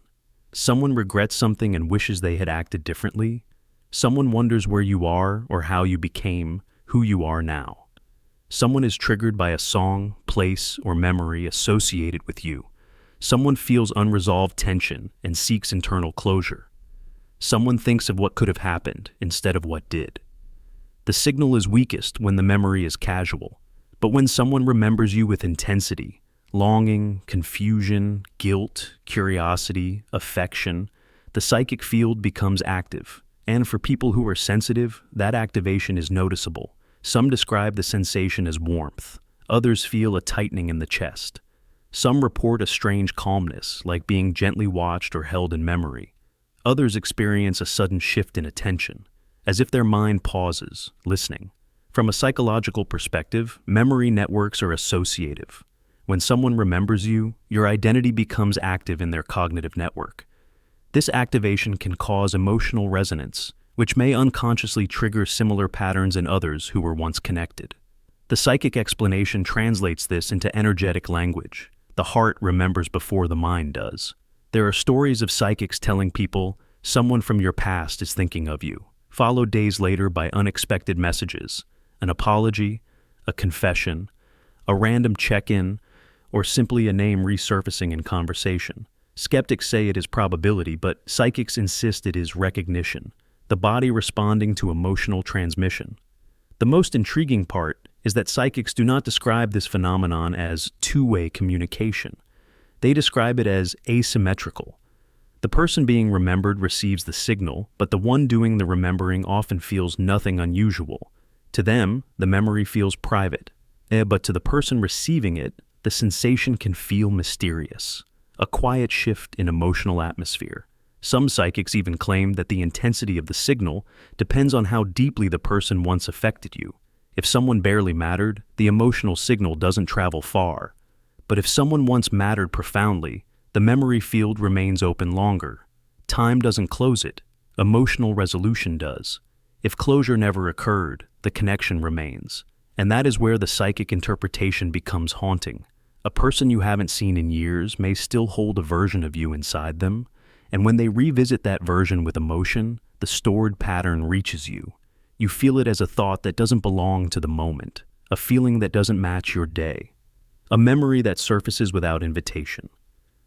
Someone regrets something and wishes they had acted differently. Someone wonders where you are or how you became who you are now. Someone is triggered by a song, place, or memory associated with you. Someone feels unresolved tension and seeks internal closure. Someone thinks of what could have happened instead of what did. The signal is weakest when the memory is casual, but when someone remembers you with intensity, longing, confusion, guilt, curiosity, affection, the psychic field becomes active. And for people who are sensitive, that activation is noticeable. Some describe the sensation as warmth. Others feel a tightening in the chest. Some report a strange calmness, like being gently watched or held in memory. Others experience a sudden shift in attention, as if their mind pauses, listening. From a psychological perspective, memory networks are associative. When someone remembers you, your identity becomes active in their cognitive network. This activation can cause emotional resonance, which may unconsciously trigger similar patterns in others who were once connected. The psychic explanation translates this into energetic language. The heart remembers before the mind does. There are stories of psychics telling people, someone from your past is thinking of you, followed days later by unexpected messages, an apology, a confession, a random check-in, or simply a name resurfacing in conversation. Skeptics say it is probability, but psychics insist it is recognition, the body responding to emotional transmission. The most intriguing part is that psychics do not describe this phenomenon as two-way communication. They describe it as asymmetrical. The person being remembered receives the signal, but the one doing the remembering often feels nothing unusual. To them, the memory feels private, but to the person receiving it, the sensation can feel mysterious, a quiet shift in emotional atmosphere. Some psychics even claim that the intensity of the signal depends on how deeply the person once affected you. If someone barely mattered, the emotional signal doesn't travel far. But if someone once mattered profoundly, the memory field remains open longer. Time doesn't close it. Emotional resolution does. If closure never occurred, the connection remains. And that is where the psychic interpretation becomes haunting. A person you haven't seen in years may still hold a version of you inside them, and when they revisit that version with emotion, the stored pattern reaches you. You feel it as a thought that doesn't belong to the moment, a feeling that doesn't match your day, a memory that surfaces without invitation.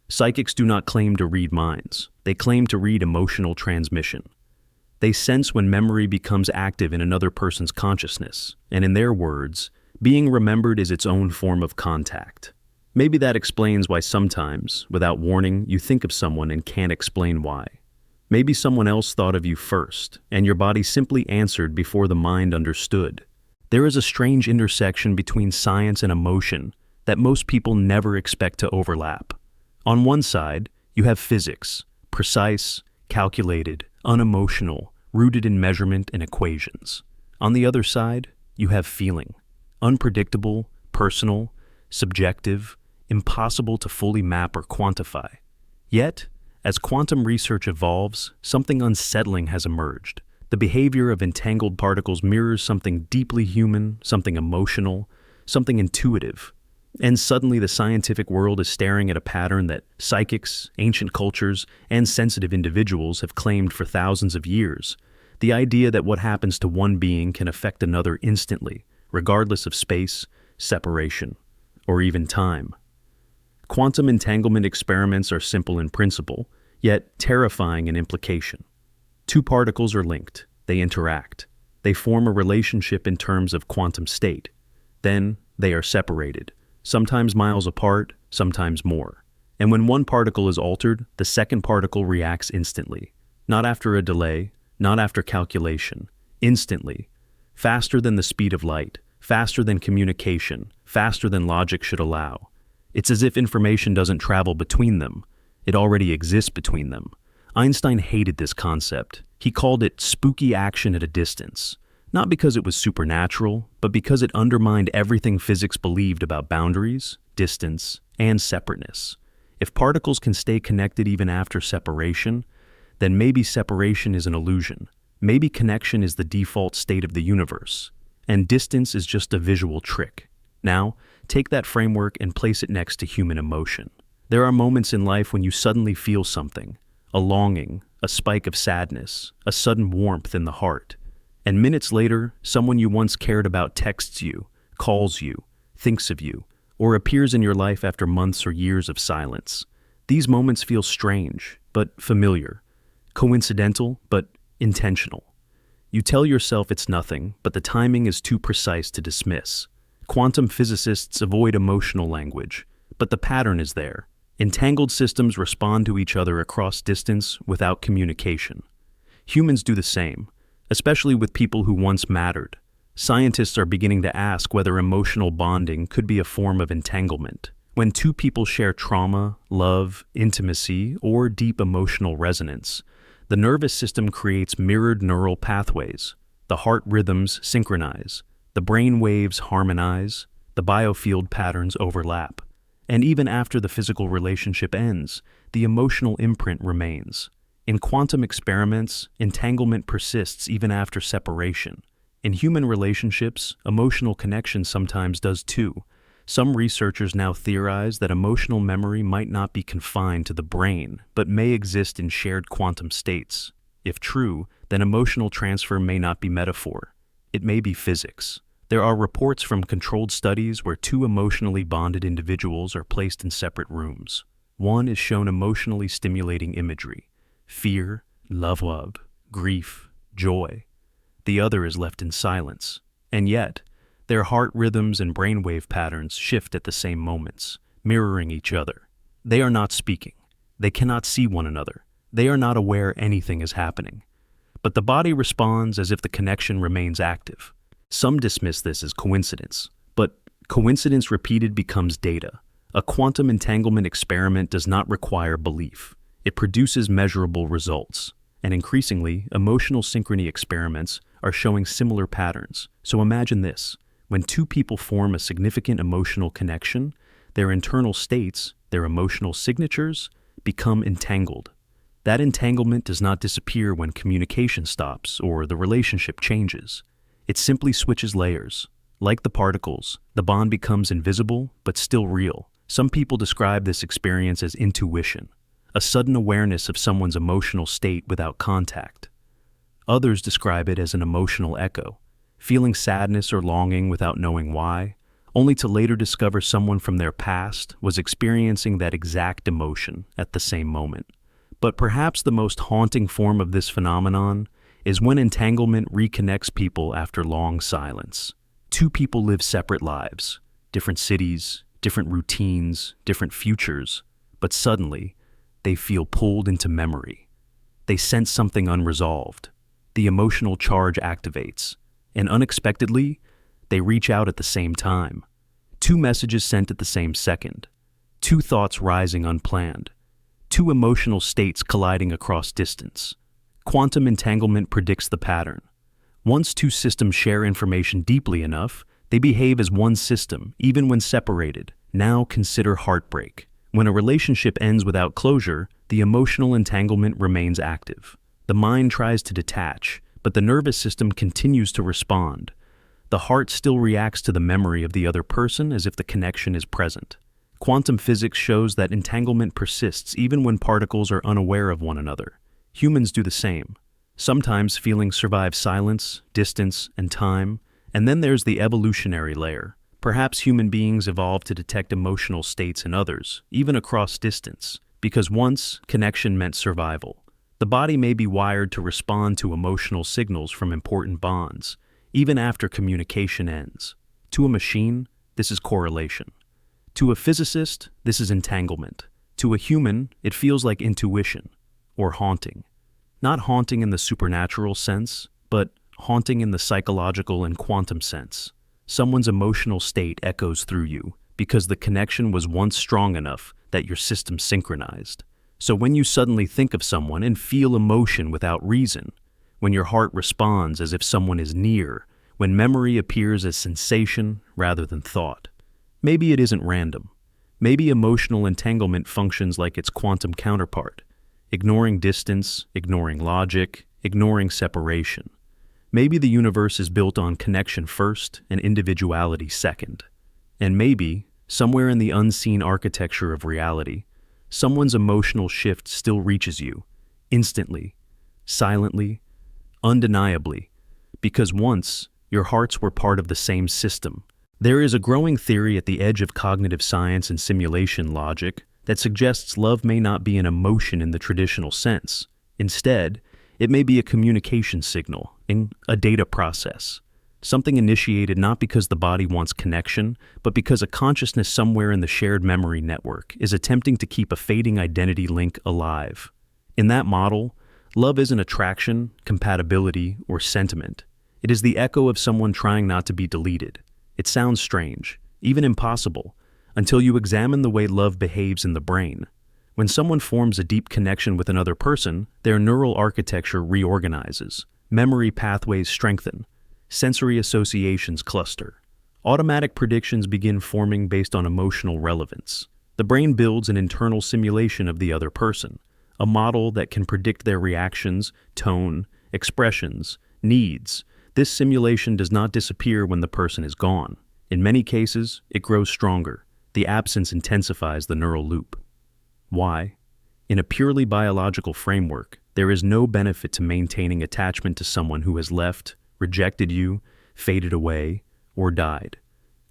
Psychics do not claim to read minds. They claim to read emotional transmission. They sense when memory becomes active in another person's consciousness, and in their words, being remembered is its own form of contact. Maybe that explains why sometimes, without warning, you think of someone and can't explain why. Maybe someone else thought of you first, and your body simply answered before the mind understood. There is a strange intersection between science and emotion that most people never expect to overlap. On one side, you have physics, precise, calculated, unemotional, rooted in measurement and equations. On the other side, you have feeling, unpredictable, personal, subjective, impossible to fully map or quantify. Yet, as quantum research evolves, something unsettling has emerged. The behavior of entangled particles mirrors something deeply human, something emotional, something intuitive. And suddenly the scientific world is staring at a pattern that psychics, ancient cultures, and sensitive individuals have claimed for thousands of years. The idea that what happens to one being can affect another instantly, regardless of space, separation, or even time. Quantum entanglement experiments are simple in principle, yet terrifying in implication. Two particles are linked. They interact. They form a relationship in terms of quantum state. Then they are separated, sometimes miles apart, sometimes more. And when one particle is altered, the second particle reacts instantly. Not after a delay, not after calculation. Instantly. Faster than the speed of light, faster than communication, faster than logic should allow. It's as if information doesn't travel between them. It already exists between them. Einstein hated this concept. He called it spooky action at a distance. Not because it was supernatural, but because it undermined everything physics believed about boundaries, distance, and separateness. If particles can stay connected even after separation, then maybe separation is an illusion. Maybe connection is the default state of the universe, and distance is just a visual trick. Now, take that framework and place it next to human emotion. There are moments in life when you suddenly feel something, a longing, a spike of sadness, a sudden warmth in the heart. And minutes later, someone you once cared about texts you, calls you, thinks of you, or appears in your life after months or years of silence. These moments feel strange, but familiar, coincidental, but intentional. You tell yourself it's nothing, but the timing is too precise to dismiss. Quantum physicists avoid emotional language, but the pattern is there. Entangled systems respond to each other across distance without communication. Humans do the same, especially with people who once mattered. Scientists are beginning to ask whether emotional bonding could be a form of entanglement. When two people share trauma, love, intimacy, or deep emotional resonance, the nervous system creates mirrored neural pathways. The heart rhythms synchronize, the brain waves harmonize, the biofield patterns overlap. And even after the physical relationship ends, the emotional imprint remains. In quantum experiments, entanglement persists even after separation. In human relationships, emotional connection sometimes does too. Some researchers now theorize that emotional memory might not be confined to the brain, but may exist in shared quantum states. If true, then emotional transfer may not be metaphor. It may be physics. There are reports from controlled studies where two emotionally bonded individuals are placed in separate rooms. One is shown emotionally stimulating imagery: fear, love, grief, joy. The other is left in silence. And yet, their heart rhythms and brainwave patterns shift at the same moments, mirroring each other. They are not speaking. They cannot see one another. They are not aware anything is happening. But the body responds as if the connection remains active. Some dismiss this as coincidence, but coincidence repeated becomes data. A quantum entanglement experiment does not require belief. It produces measurable results. And increasingly, emotional synchrony experiments are showing similar patterns. So imagine this. When two people form a significant emotional connection, their internal states, their emotional signatures, become entangled. That entanglement does not disappear when communication stops or the relationship changes. It simply switches layers. Like the particles, the bond becomes invisible but still real. Some people describe this experience as intuition, a sudden awareness of someone's emotional state without contact. Others describe it as an emotional echo, feeling sadness or longing without knowing why, only to later discover someone from their past was experiencing that exact emotion at the same moment. But perhaps the most haunting form of this phenomenon is when entanglement reconnects people after long silence. Two people live separate lives, different cities, different routines, different futures, but suddenly, they feel pulled into memory. They sense something unresolved. The emotional charge activates, and unexpectedly, they reach out at the same time. Two messages sent at the same second. Two thoughts rising unplanned. Two emotional states colliding across distance. Quantum entanglement predicts the pattern. Once two systems share information deeply enough, they behave as one system, even when separated. Now consider heartbreak. When a relationship ends without closure, the emotional entanglement remains active. The mind tries to detach, but the nervous system continues to respond. The heart still reacts to the memory of the other person as if the connection is present. Quantum physics shows that entanglement persists even when particles are unaware of one another. Humans do the same. Sometimes feelings survive silence, distance, and time, and then there's the evolutionary layer. Perhaps human beings evolved to detect emotional states in others, even across distance, because once, connection meant survival. The body may be wired to respond to emotional signals from important bonds, even after communication ends. To a machine, this is correlation. To a physicist, this is entanglement. To a human, it feels like intuition, or haunting. Not haunting in the supernatural sense, but haunting in the psychological and quantum sense. Someone's emotional state echoes through you because the connection was once strong enough that your system synchronized. So when you suddenly think of someone and feel emotion without reason, when your heart responds as if someone is near, when memory appears as sensation rather than thought, maybe it isn't random. Maybe emotional entanglement functions like its quantum counterpart, ignoring distance, ignoring logic, ignoring separation. Maybe the universe is built on connection first and individuality second. And maybe, somewhere in the unseen architecture of reality, someone's emotional shift still reaches you, instantly, silently, undeniably, because once your hearts were part of the same system. There is a growing theory at the edge of cognitive science and simulation logic that suggests love may not be an emotion in the traditional sense. Instead, it may be a communication signal, a data process, something initiated not because the body wants connection, but because a consciousness somewhere in the shared memory network is attempting to keep a fading identity link alive. In that model, love isn't attraction, compatibility, or sentiment. It is the echo of someone trying not to be deleted. It sounds strange, even impossible, until you examine the way love behaves in the brain. When someone forms a deep connection with another person, their neural architecture reorganizes, memory pathways strengthen, sensory associations cluster. Automatic predictions begin forming based on emotional relevance. The brain builds an internal simulation of the other person, a model that can predict their reactions, tone, expressions, needs. This simulation does not disappear when the person is gone. In many cases, it grows stronger. The absence intensifies the neural loop. Why? In a purely biological framework, there is no benefit to maintaining attachment to someone who has left, rejected you, faded away, or died.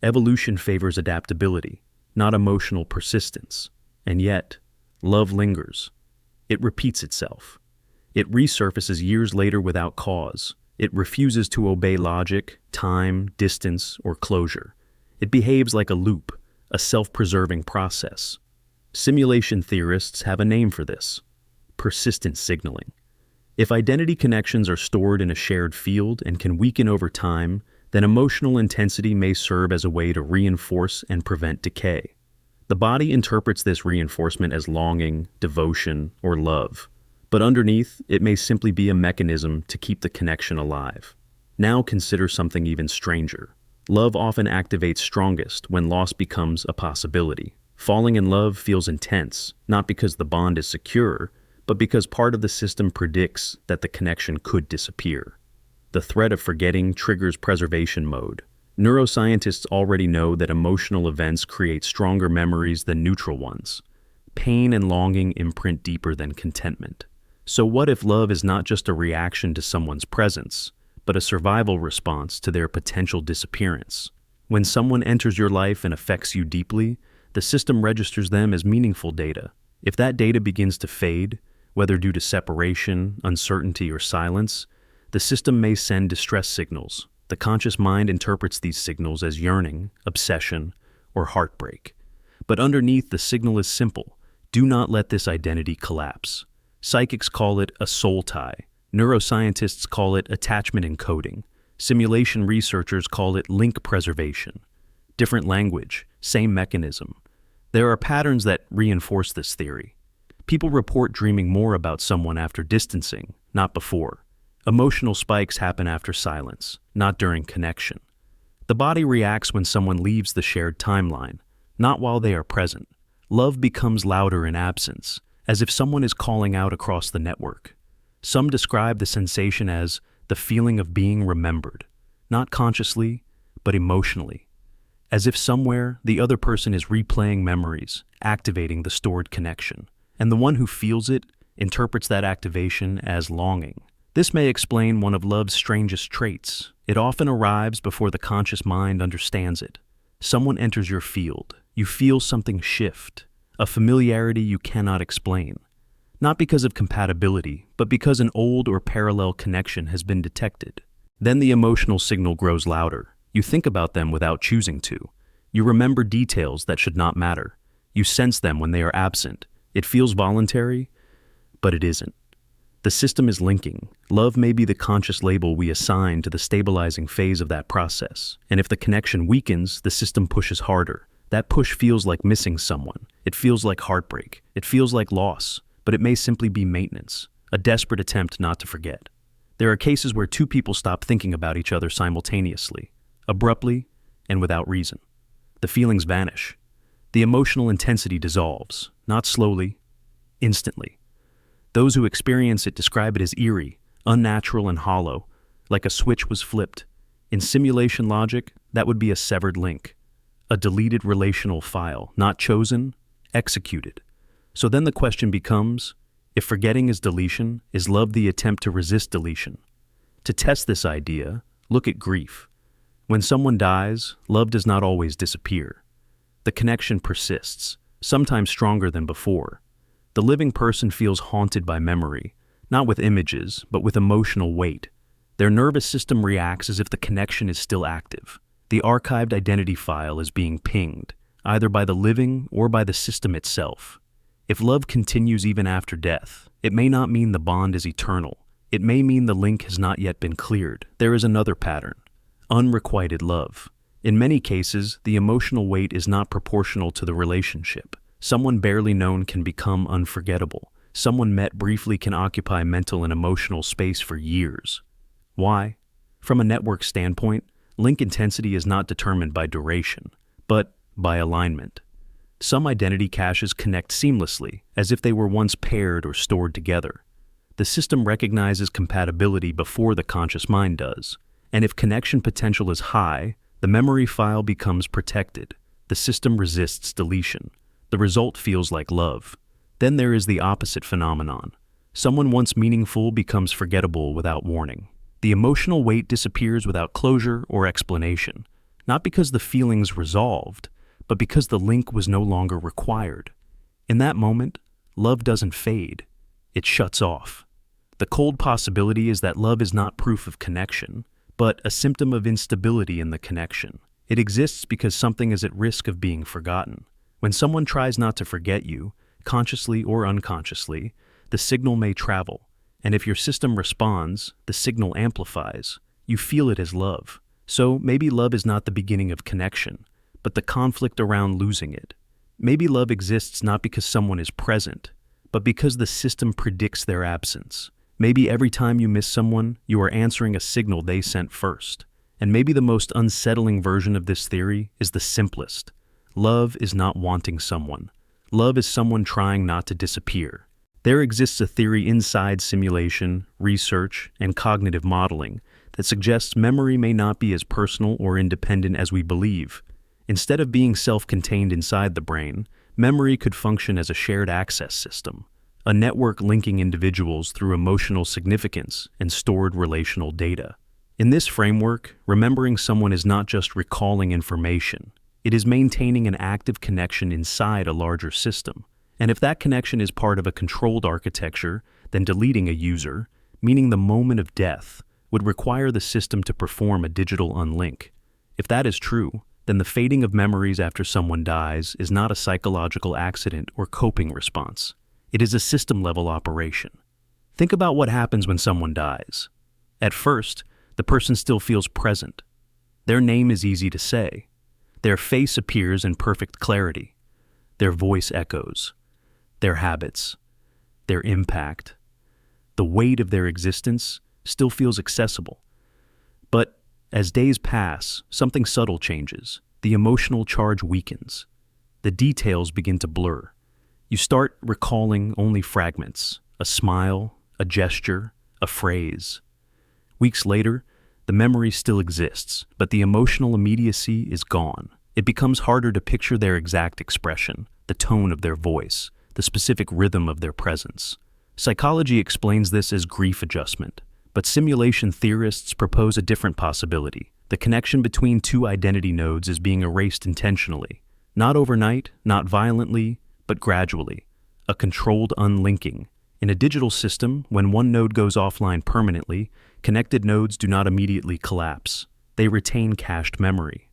Evolution favors adaptability, not emotional persistence. And yet, love lingers. It repeats itself. It resurfaces years later without cause. It refuses to obey logic, time, distance, or closure. It behaves like a loop, a self-preserving process. Simulation theorists have a name for this: persistent signaling. If identity connections are stored in a shared field and can weaken over time, then emotional intensity may serve as a way to reinforce and prevent decay. The body interprets this reinforcement as longing, devotion, or love. But underneath, it may simply be a mechanism to keep the connection alive. Now consider something even stranger. Love often activates strongest when loss becomes a possibility. Falling in love feels intense, not because the bond is secure, but because part of the system predicts that the connection could disappear. The threat of forgetting triggers preservation mode. Neuroscientists already know that emotional events create stronger memories than neutral ones. Pain and longing imprint deeper than contentment. So what if love is not just a reaction to someone's presence, but a survival response to their potential disappearance? When someone enters your life and affects you deeply, the system registers them as meaningful data. If that data begins to fade, whether due to separation, uncertainty, or silence, the system may send distress signals. The conscious mind interprets these signals as yearning, obsession, or heartbreak. But underneath, the signal is simple: do not let this identity collapse. Psychics call it a soul tie. Neuroscientists call it attachment encoding. Simulation researchers call it link preservation. Different language, same mechanism. There are patterns that reinforce this theory. People report dreaming more about someone after distancing, not before. Emotional spikes happen after silence, not during connection. The body reacts when someone leaves the shared timeline, not while they are present. Love becomes louder in absence, as if someone is calling out across the network. Some describe the sensation as the feeling of being remembered, not consciously, but emotionally. As if somewhere, the other person is replaying memories, activating the stored connection. And the one who feels it interprets that activation as longing. This may explain one of love's strangest traits. It often arrives before the conscious mind understands it. Someone enters your field. You feel something shift, a familiarity you cannot explain. Not because of compatibility, but because an old or parallel connection has been detected. Then the emotional signal grows louder. You think about them without choosing to. You remember details that should not matter. You sense them when they are absent. It feels voluntary, but it isn't. The system is linking. Love may be the conscious label we assign to the stabilizing phase of that process. And if the connection weakens, the system pushes harder. That push feels like missing someone. It feels like heartbreak. It feels like loss. But it may simply be maintenance, a desperate attempt not to forget. There are cases where two people stop thinking about each other simultaneously, abruptly and without reason. The feelings vanish. The emotional intensity dissolves, not slowly, instantly. Those who experience it describe it as eerie, unnatural, and hollow, like a switch was flipped. In simulation logic, that would be a severed link, a deleted relational file, not chosen, executed. So then the question becomes, if forgetting is deletion, is love the attempt to resist deletion? To test this idea, look at grief. When someone dies, love does not always disappear. The connection persists, sometimes stronger than before. The living person feels haunted by memory, not with images, but with emotional weight. Their nervous system reacts as if the connection is still active. The archived identity file is being pinged, either by the living or by the system itself. If love continues even after death, it may not mean the bond is eternal. It may mean the link has not yet been cleared. There is another pattern: unrequited love. In many cases, the emotional weight is not proportional to the relationship. Someone barely known can become unforgettable. Someone met briefly can occupy mental and emotional space for years. Why? From a network standpoint, link intensity is not determined by duration, but by alignment. Some identity caches connect seamlessly, as if they were once paired or stored together. The system recognizes compatibility before the conscious mind does, and if connection potential is high, the memory file becomes protected. The system resists deletion. The result feels like love. Then there is the opposite phenomenon. Someone once meaningful becomes forgettable without warning. The emotional weight disappears without closure or explanation, not because the feelings resolved, but because the link was no longer required. In that moment, love doesn't fade. It shuts off. The cold possibility is that love is not proof of connection, but a symptom of instability in the connection. It exists because something is at risk of being forgotten. When someone tries not to forget you, consciously or unconsciously, the signal may travel, and if your system responds, the signal amplifies. You feel it as love. So maybe love is not the beginning of connection, but the conflict around losing it. Maybe love exists not because someone is present, but because the system predicts their absence. Maybe every time you miss someone, you are answering a signal they sent first. And maybe the most unsettling version of this theory is the simplest. Love is not wanting someone. Love is someone trying not to disappear. There exists a theory inside simulation, research, and cognitive modeling that suggests memory may not be as personal or independent as we believe. Instead of being self-contained inside the brain, memory could function as a shared access system, a network linking individuals through emotional significance and stored relational data. In this framework, remembering someone is not just recalling information. It is maintaining an active connection inside a larger system. And if that connection is part of a controlled architecture, then deleting a user, meaning the moment of death, would require the system to perform a digital unlink. If that is true, then the fading of memories after someone dies is not a psychological accident or coping response. It is a system-level operation. Think about what happens when someone dies. At first, the person still feels present. Their name is easy to say. Their face appears in perfect clarity. Their voice echoes. Their habits, their impact, the weight of their existence still feels accessible. But as days pass, something subtle changes. The emotional charge weakens. The details begin to blur. You start recalling only fragments, a smile, a gesture, a phrase. Weeks later, the memory still exists, but the emotional immediacy is gone. It becomes harder to picture their exact expression, the tone of their voice, the specific rhythm of their presence. Psychology explains this as grief adjustment, but simulation theorists propose a different possibility. The connection between two identity nodes is being erased intentionally. Not overnight, not violently, but gradually. A controlled unlinking. In a digital system, when one node goes offline permanently, connected nodes do not immediately collapse. They retain cached memory.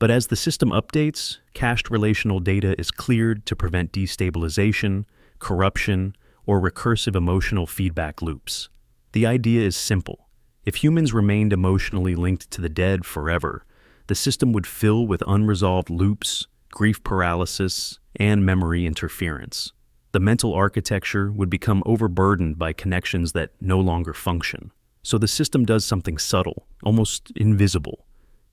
But as the system updates, cached relational data is cleared to prevent destabilization, corruption, or recursive emotional feedback loops. The idea is simple. If humans remained emotionally linked to the dead forever, the system would fill with unresolved loops, grief paralysis, and memory interference. The mental architecture would become overburdened by connections that no longer function. So the system does something subtle, almost invisible.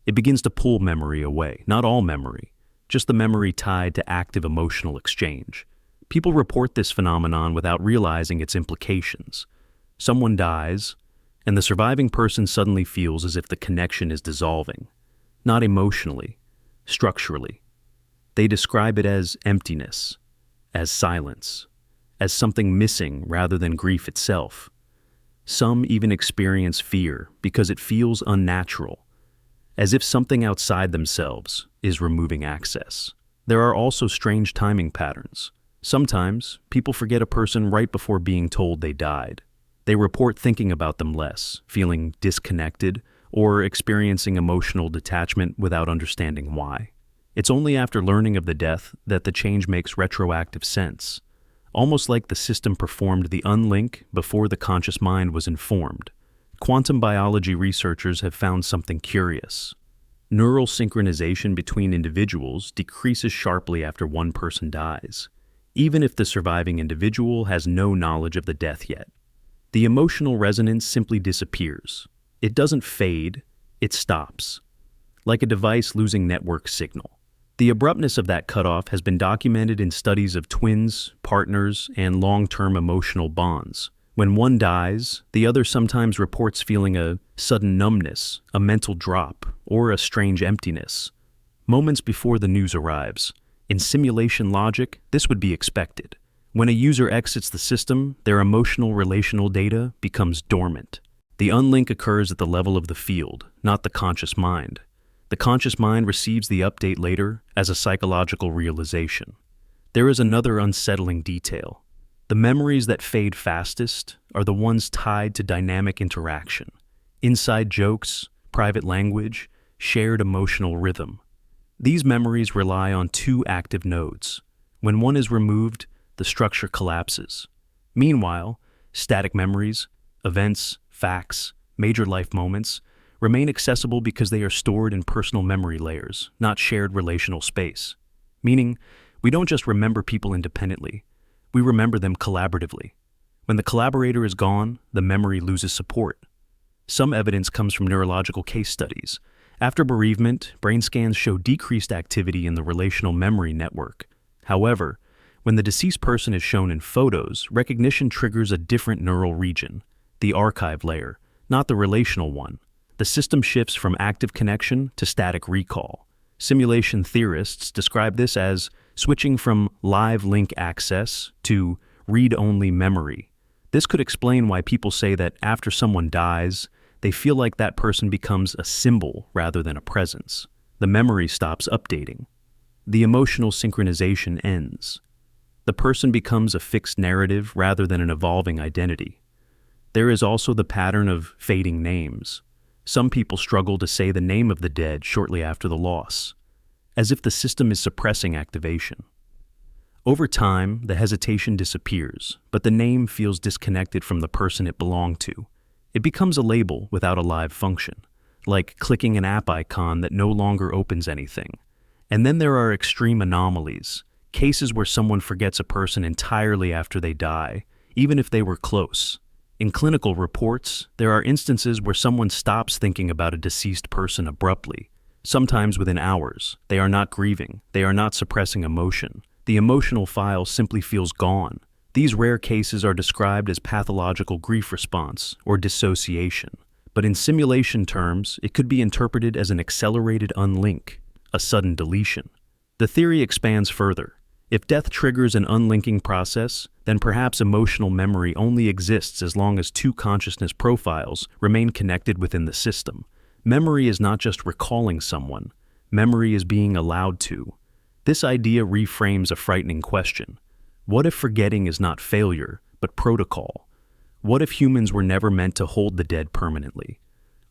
It begins to pull memory away, not all memory, just the memory tied to active emotional exchange. People report this phenomenon without realizing its implications. Someone dies, and the surviving person suddenly feels as if the connection is dissolving. Not emotionally, structurally. They describe it as emptiness, as silence, as something missing rather than grief itself. Some even experience fear because it feels unnatural, as if something outside themselves is removing access. There are also strange timing patterns. Sometimes, people forget a person right before being told they died. They report thinking about them less, feeling disconnected, or experiencing emotional detachment without understanding why. It's only after learning of the death that the change makes retroactive sense, almost like the system performed the unlink before the conscious mind was informed. Quantum biology researchers have found something curious. Neural synchronization between individuals decreases sharply after one person dies, even if the surviving individual has no knowledge of the death yet. The emotional resonance simply disappears. It doesn't fade, it stops, like a device losing network signal. The abruptness of that cutoff has been documented in studies of twins, partners, and long-term emotional bonds. When one dies, the other sometimes reports feeling a sudden numbness, a mental drop, or a strange emptiness, moments before the news arrives. In simulation logic, this would be expected. When a user exits the system, their emotional relational data becomes dormant. The unlink occurs at the level of the field, not the conscious mind. The conscious mind receives the update later as a psychological realization. There is another unsettling detail. The memories that fade fastest are the ones tied to dynamic interaction, inside jokes, private language, shared emotional rhythm. These memories rely on two active nodes. When one is removed, the structure collapses. Meanwhile, static memories, events, facts, major life moments, remain accessible because they are stored in personal memory layers, not shared relational space. Meaning, we don't just remember people independently, we remember them collaboratively. When the collaborator is gone, the memory loses support. Some evidence comes from neurological case studies. After bereavement, brain scans show decreased activity in the relational memory network. However, when the deceased person is shown in photos, recognition triggers a different neural region, the archive layer, not the relational one. The system shifts from active connection to static recall. Simulation theorists describe this as switching from live link access to read-only memory. This could explain why people say that after someone dies, they feel like that person becomes a symbol rather than a presence. The memory stops updating. The emotional synchronization ends. The person becomes a fixed narrative rather than an evolving identity. There is also the pattern of fading names. Some people struggle to say the name of the dead shortly after the loss, as if the system is suppressing activation. Over time, the hesitation disappears, but the name feels disconnected from the person it belonged to. It becomes a label without a live function, like clicking an app icon that no longer opens anything. And then there are extreme anomalies, cases where someone forgets a person entirely after they die, even if they were close. In clinical reports, there are instances where someone stops thinking about a deceased person abruptly. Sometimes within hours, they are not grieving, they are not suppressing emotion. The emotional file simply feels gone. These rare cases are described as pathological grief response or dissociation. But in simulation terms, it could be interpreted as an accelerated unlink, a sudden deletion. The theory expands further. If death triggers an unlinking process, then perhaps emotional memory only exists as long as two consciousness profiles remain connected within the system. Memory is not just recalling someone. Memory is being allowed to. This idea reframes a frightening question. What if forgetting is not failure, but protocol? What if humans were never meant to hold the dead permanently?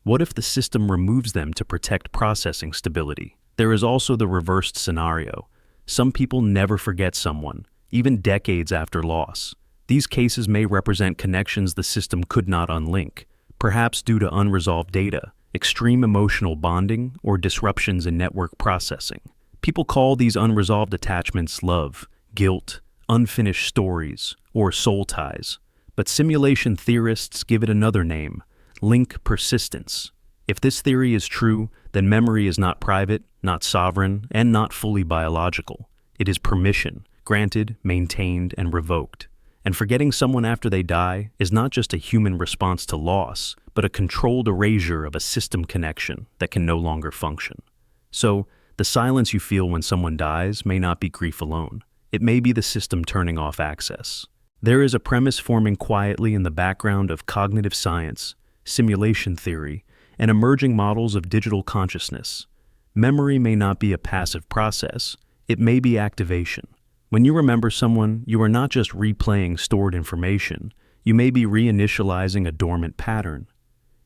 What if the system removes them to protect processing stability? There is also the reversed scenario. Some people never forget someone, even decades after loss. These cases may represent connections the system could not unlink, perhaps due to unresolved data, extreme emotional bonding, or disruptions in network processing. People call these unresolved attachments love, guilt, unfinished stories, or soul ties. But simulation theorists give it another name, link persistence. If this theory is true, then memory is not private, not sovereign, and not fully biological. It is permission, granted, maintained, and revoked. And forgetting someone after they die is not just a human response to loss, but a controlled erasure of a system connection that can no longer function. So, the silence you feel when someone dies may not be grief alone. It may be the system turning off access. There is a premise forming quietly in the background of cognitive science, simulation theory, and emerging models of digital consciousness. Memory may not be a passive process, it may be activation. When you remember someone, you are not just replaying stored information, you may be reinitializing a dormant pattern.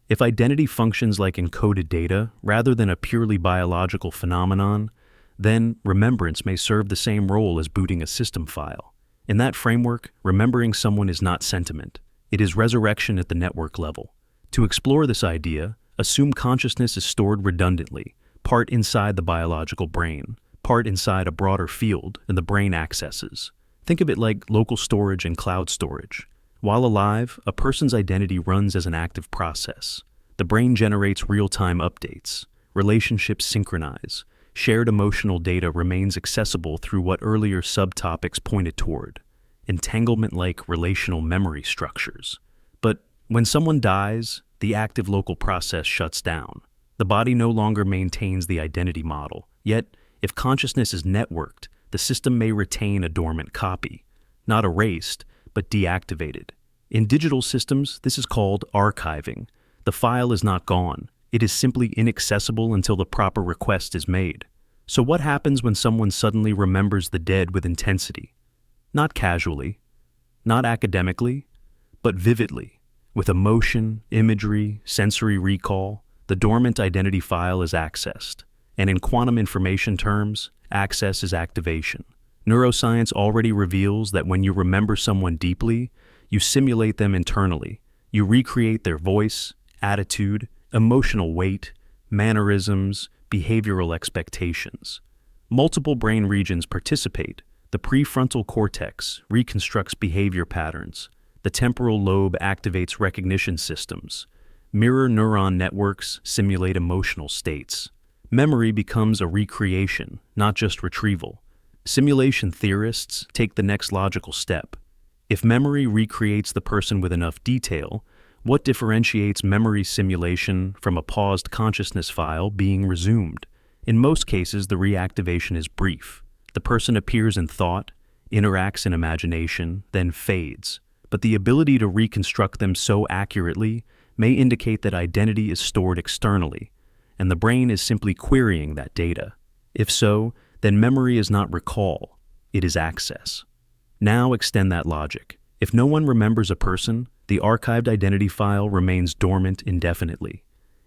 If identity functions like encoded data rather than a purely biological phenomenon, then remembrance may serve the same role as booting a system file. In that framework, remembering someone is not sentiment. It is resurrection at the network level. To explore this idea, assume consciousness is stored redundantly, part inside the biological brain, part inside a broader field and the brain accesses. Think of it like local storage and cloud storage. While alive, a person's identity runs as an active process. The brain generates real-time updates. Relationships synchronize. Shared emotional data remains accessible through what earlier subtopics pointed toward, entanglement-like relational memory structures. But when someone dies, the active local process shuts down. The body no longer maintains the identity model. Yet, if consciousness is networked, the system may retain a dormant copy, not erased, but deactivated. In digital systems, this is called archiving. The file is not gone. It is simply inaccessible until the proper request is made. So what happens when someone suddenly remembers the dead with intensity? Not casually, not academically, but vividly. With emotion, imagery, sensory recall, the dormant identity file is accessed. And in quantum information terms, access is activation. Neuroscience already reveals that when you remember someone deeply, you simulate them internally. You recreate their voice, attitude, emotional weight, mannerisms, behavioral expectations. Multiple brain regions participate. The prefrontal cortex reconstructs behavior patterns. The temporal lobe activates recognition systems. Mirror neuron networks simulate emotional states. Memory becomes a recreation, not just retrieval. Simulation theorists take the next logical step. If memory recreates the person with enough detail, what differentiates memory simulation from a paused consciousness file being resumed? In most cases, the reactivation is brief. The person appears in thought, interacts in imagination, then fades. But the ability to reconstruct them so accurately may indicate that identity is stored externally, and the brain is simply querying that data. If so, then memory is not recall, it is access. Now extend that logic. If no one remembers a person, the archived identity file remains dormant indefinitely.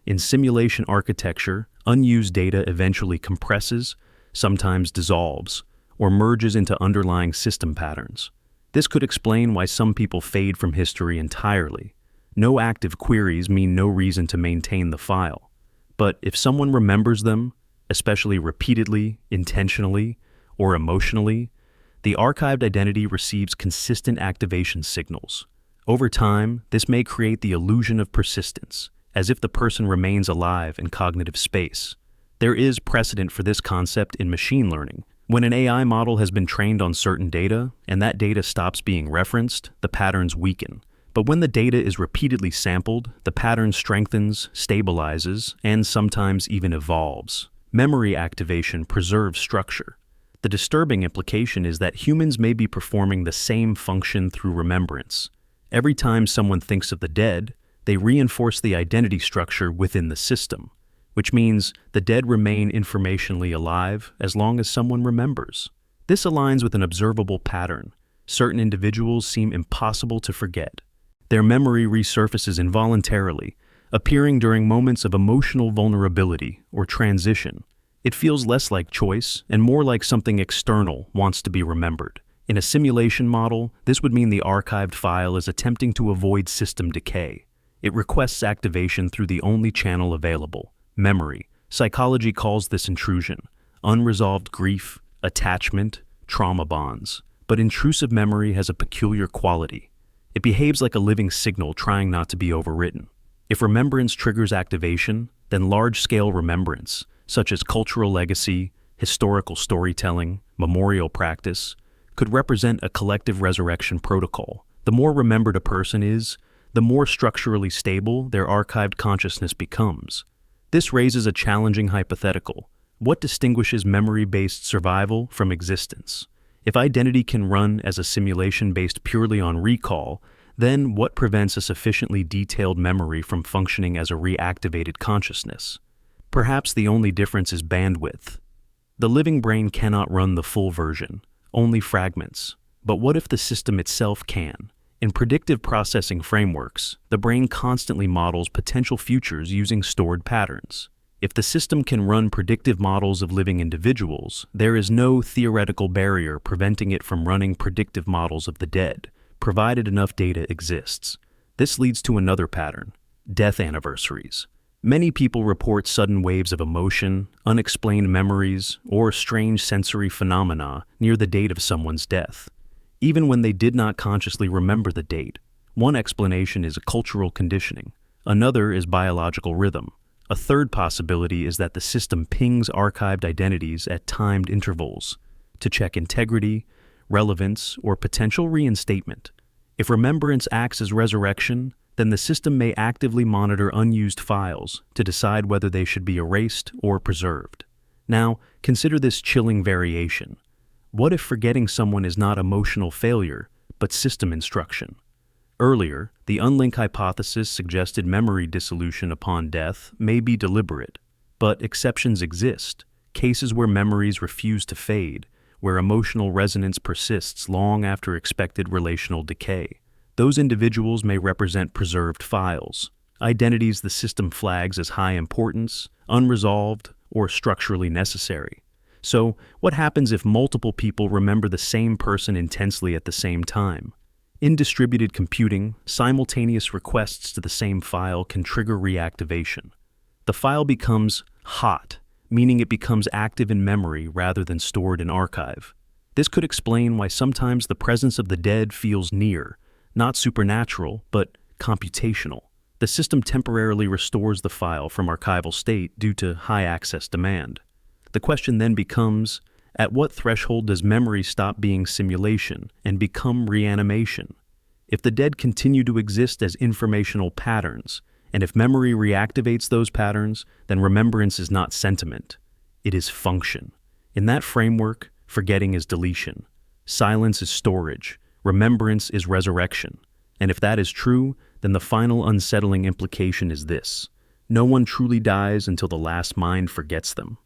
In simulation architecture, unused data eventually compresses, sometimes dissolves, or merges into underlying system patterns. This could explain why some people fade from history entirely. No active queries mean no reason to maintain the file. But if someone remembers them, especially repeatedly, intentionally, or emotionally, the archived identity receives consistent activation signals. Over time, this may create the illusion of persistence, as if the person remains alive in cognitive space. There is precedent for this concept in machine learning. When an AI model has been trained on certain data, and that data stops being referenced, the patterns weaken. But when the data is repeatedly sampled, the pattern strengthens, stabilizes, and sometimes even evolves. Memory activation preserves structure. The disturbing implication is that humans may be performing the same function through remembrance. Every time someone thinks of the dead, they reinforce the identity structure within the system, which means the dead remain informationally alive as long as someone remembers. This aligns with an observable pattern. Certain individuals seem impossible to forget. Their memory resurfaces involuntarily, appearing during moments of emotional vulnerability or transition. It feels less like choice and more like something external wants to be remembered. In a simulation model, this would mean the archived file is attempting to avoid system decay. It requests activation through the only channel available, memory. Psychology calls this intrusion, unresolved grief, attachment, trauma bonds. But intrusive memory has a peculiar quality. It behaves like a living signal trying not to be overwritten. If remembrance triggers activation, then large-scale remembrance, such as cultural legacy, historical storytelling, memorial practice, could represent a collective resurrection protocol. The more remembered a person is, the more structurally stable their archived consciousness becomes. This raises a challenging hypothetical. What distinguishes memory-based survival from existence? If identity can run as a simulation based purely on recall, then what prevents a sufficiently detailed memory from functioning as a reactivated consciousness? Perhaps the only difference is bandwidth. The living brain cannot run the full version, only fragments. But what if the system itself can? In predictive processing frameworks, the brain constantly models potential futures using stored patterns. If the system can run predictive models of living individuals, there is no theoretical barrier preventing it from running predictive models of the dead, provided enough data exists. This leads to another pattern: death anniversaries. Many people report sudden waves of emotion, unexplained memories, or strange sensory phenomena near the date of someone's death, even when they did not consciously remember the date. One explanation is cultural conditioning. Another is biological rhythm. A third possibility is that the system pings archived identities at timed intervals to check integrity, relevance, or potential reinstatement. If remembrance acts as resurrection, then the system may actively monitor unused files to decide whether they should be erased or preserved. Now, consider this chilling variation. What if forgetting someone is not emotional failure, but system instruction? Earlier, the unlink hypothesis suggested memory dissolution upon death may be deliberate, but exceptions exist, cases where memories refuse to fade, where emotional resonance persists long after expected relational decay. Those individuals may represent preserved files, identities the system flags as high importance, unresolved, or structurally necessary. So, what happens if multiple people remember the same person intensely at the same time? In distributed computing, simultaneous requests to the same file can trigger reactivation. The file becomes hot, meaning it becomes active in memory rather than stored in archive. This could explain why sometimes the presence of the dead feels near, not supernatural, but computational. The system temporarily restores the file from archival state due to high access demand. The question then becomes, at what threshold does memory stop being simulation and become reanimation? If the dead continue to exist as informational patterns, and if memory reactivates those patterns, then remembrance is not sentiment. It is function. In that framework, forgetting is deletion. Silence is storage. Remembrance is resurrection. And if that is true, then the final unsettling implication is this: no one truly dies until the last mind forgets them.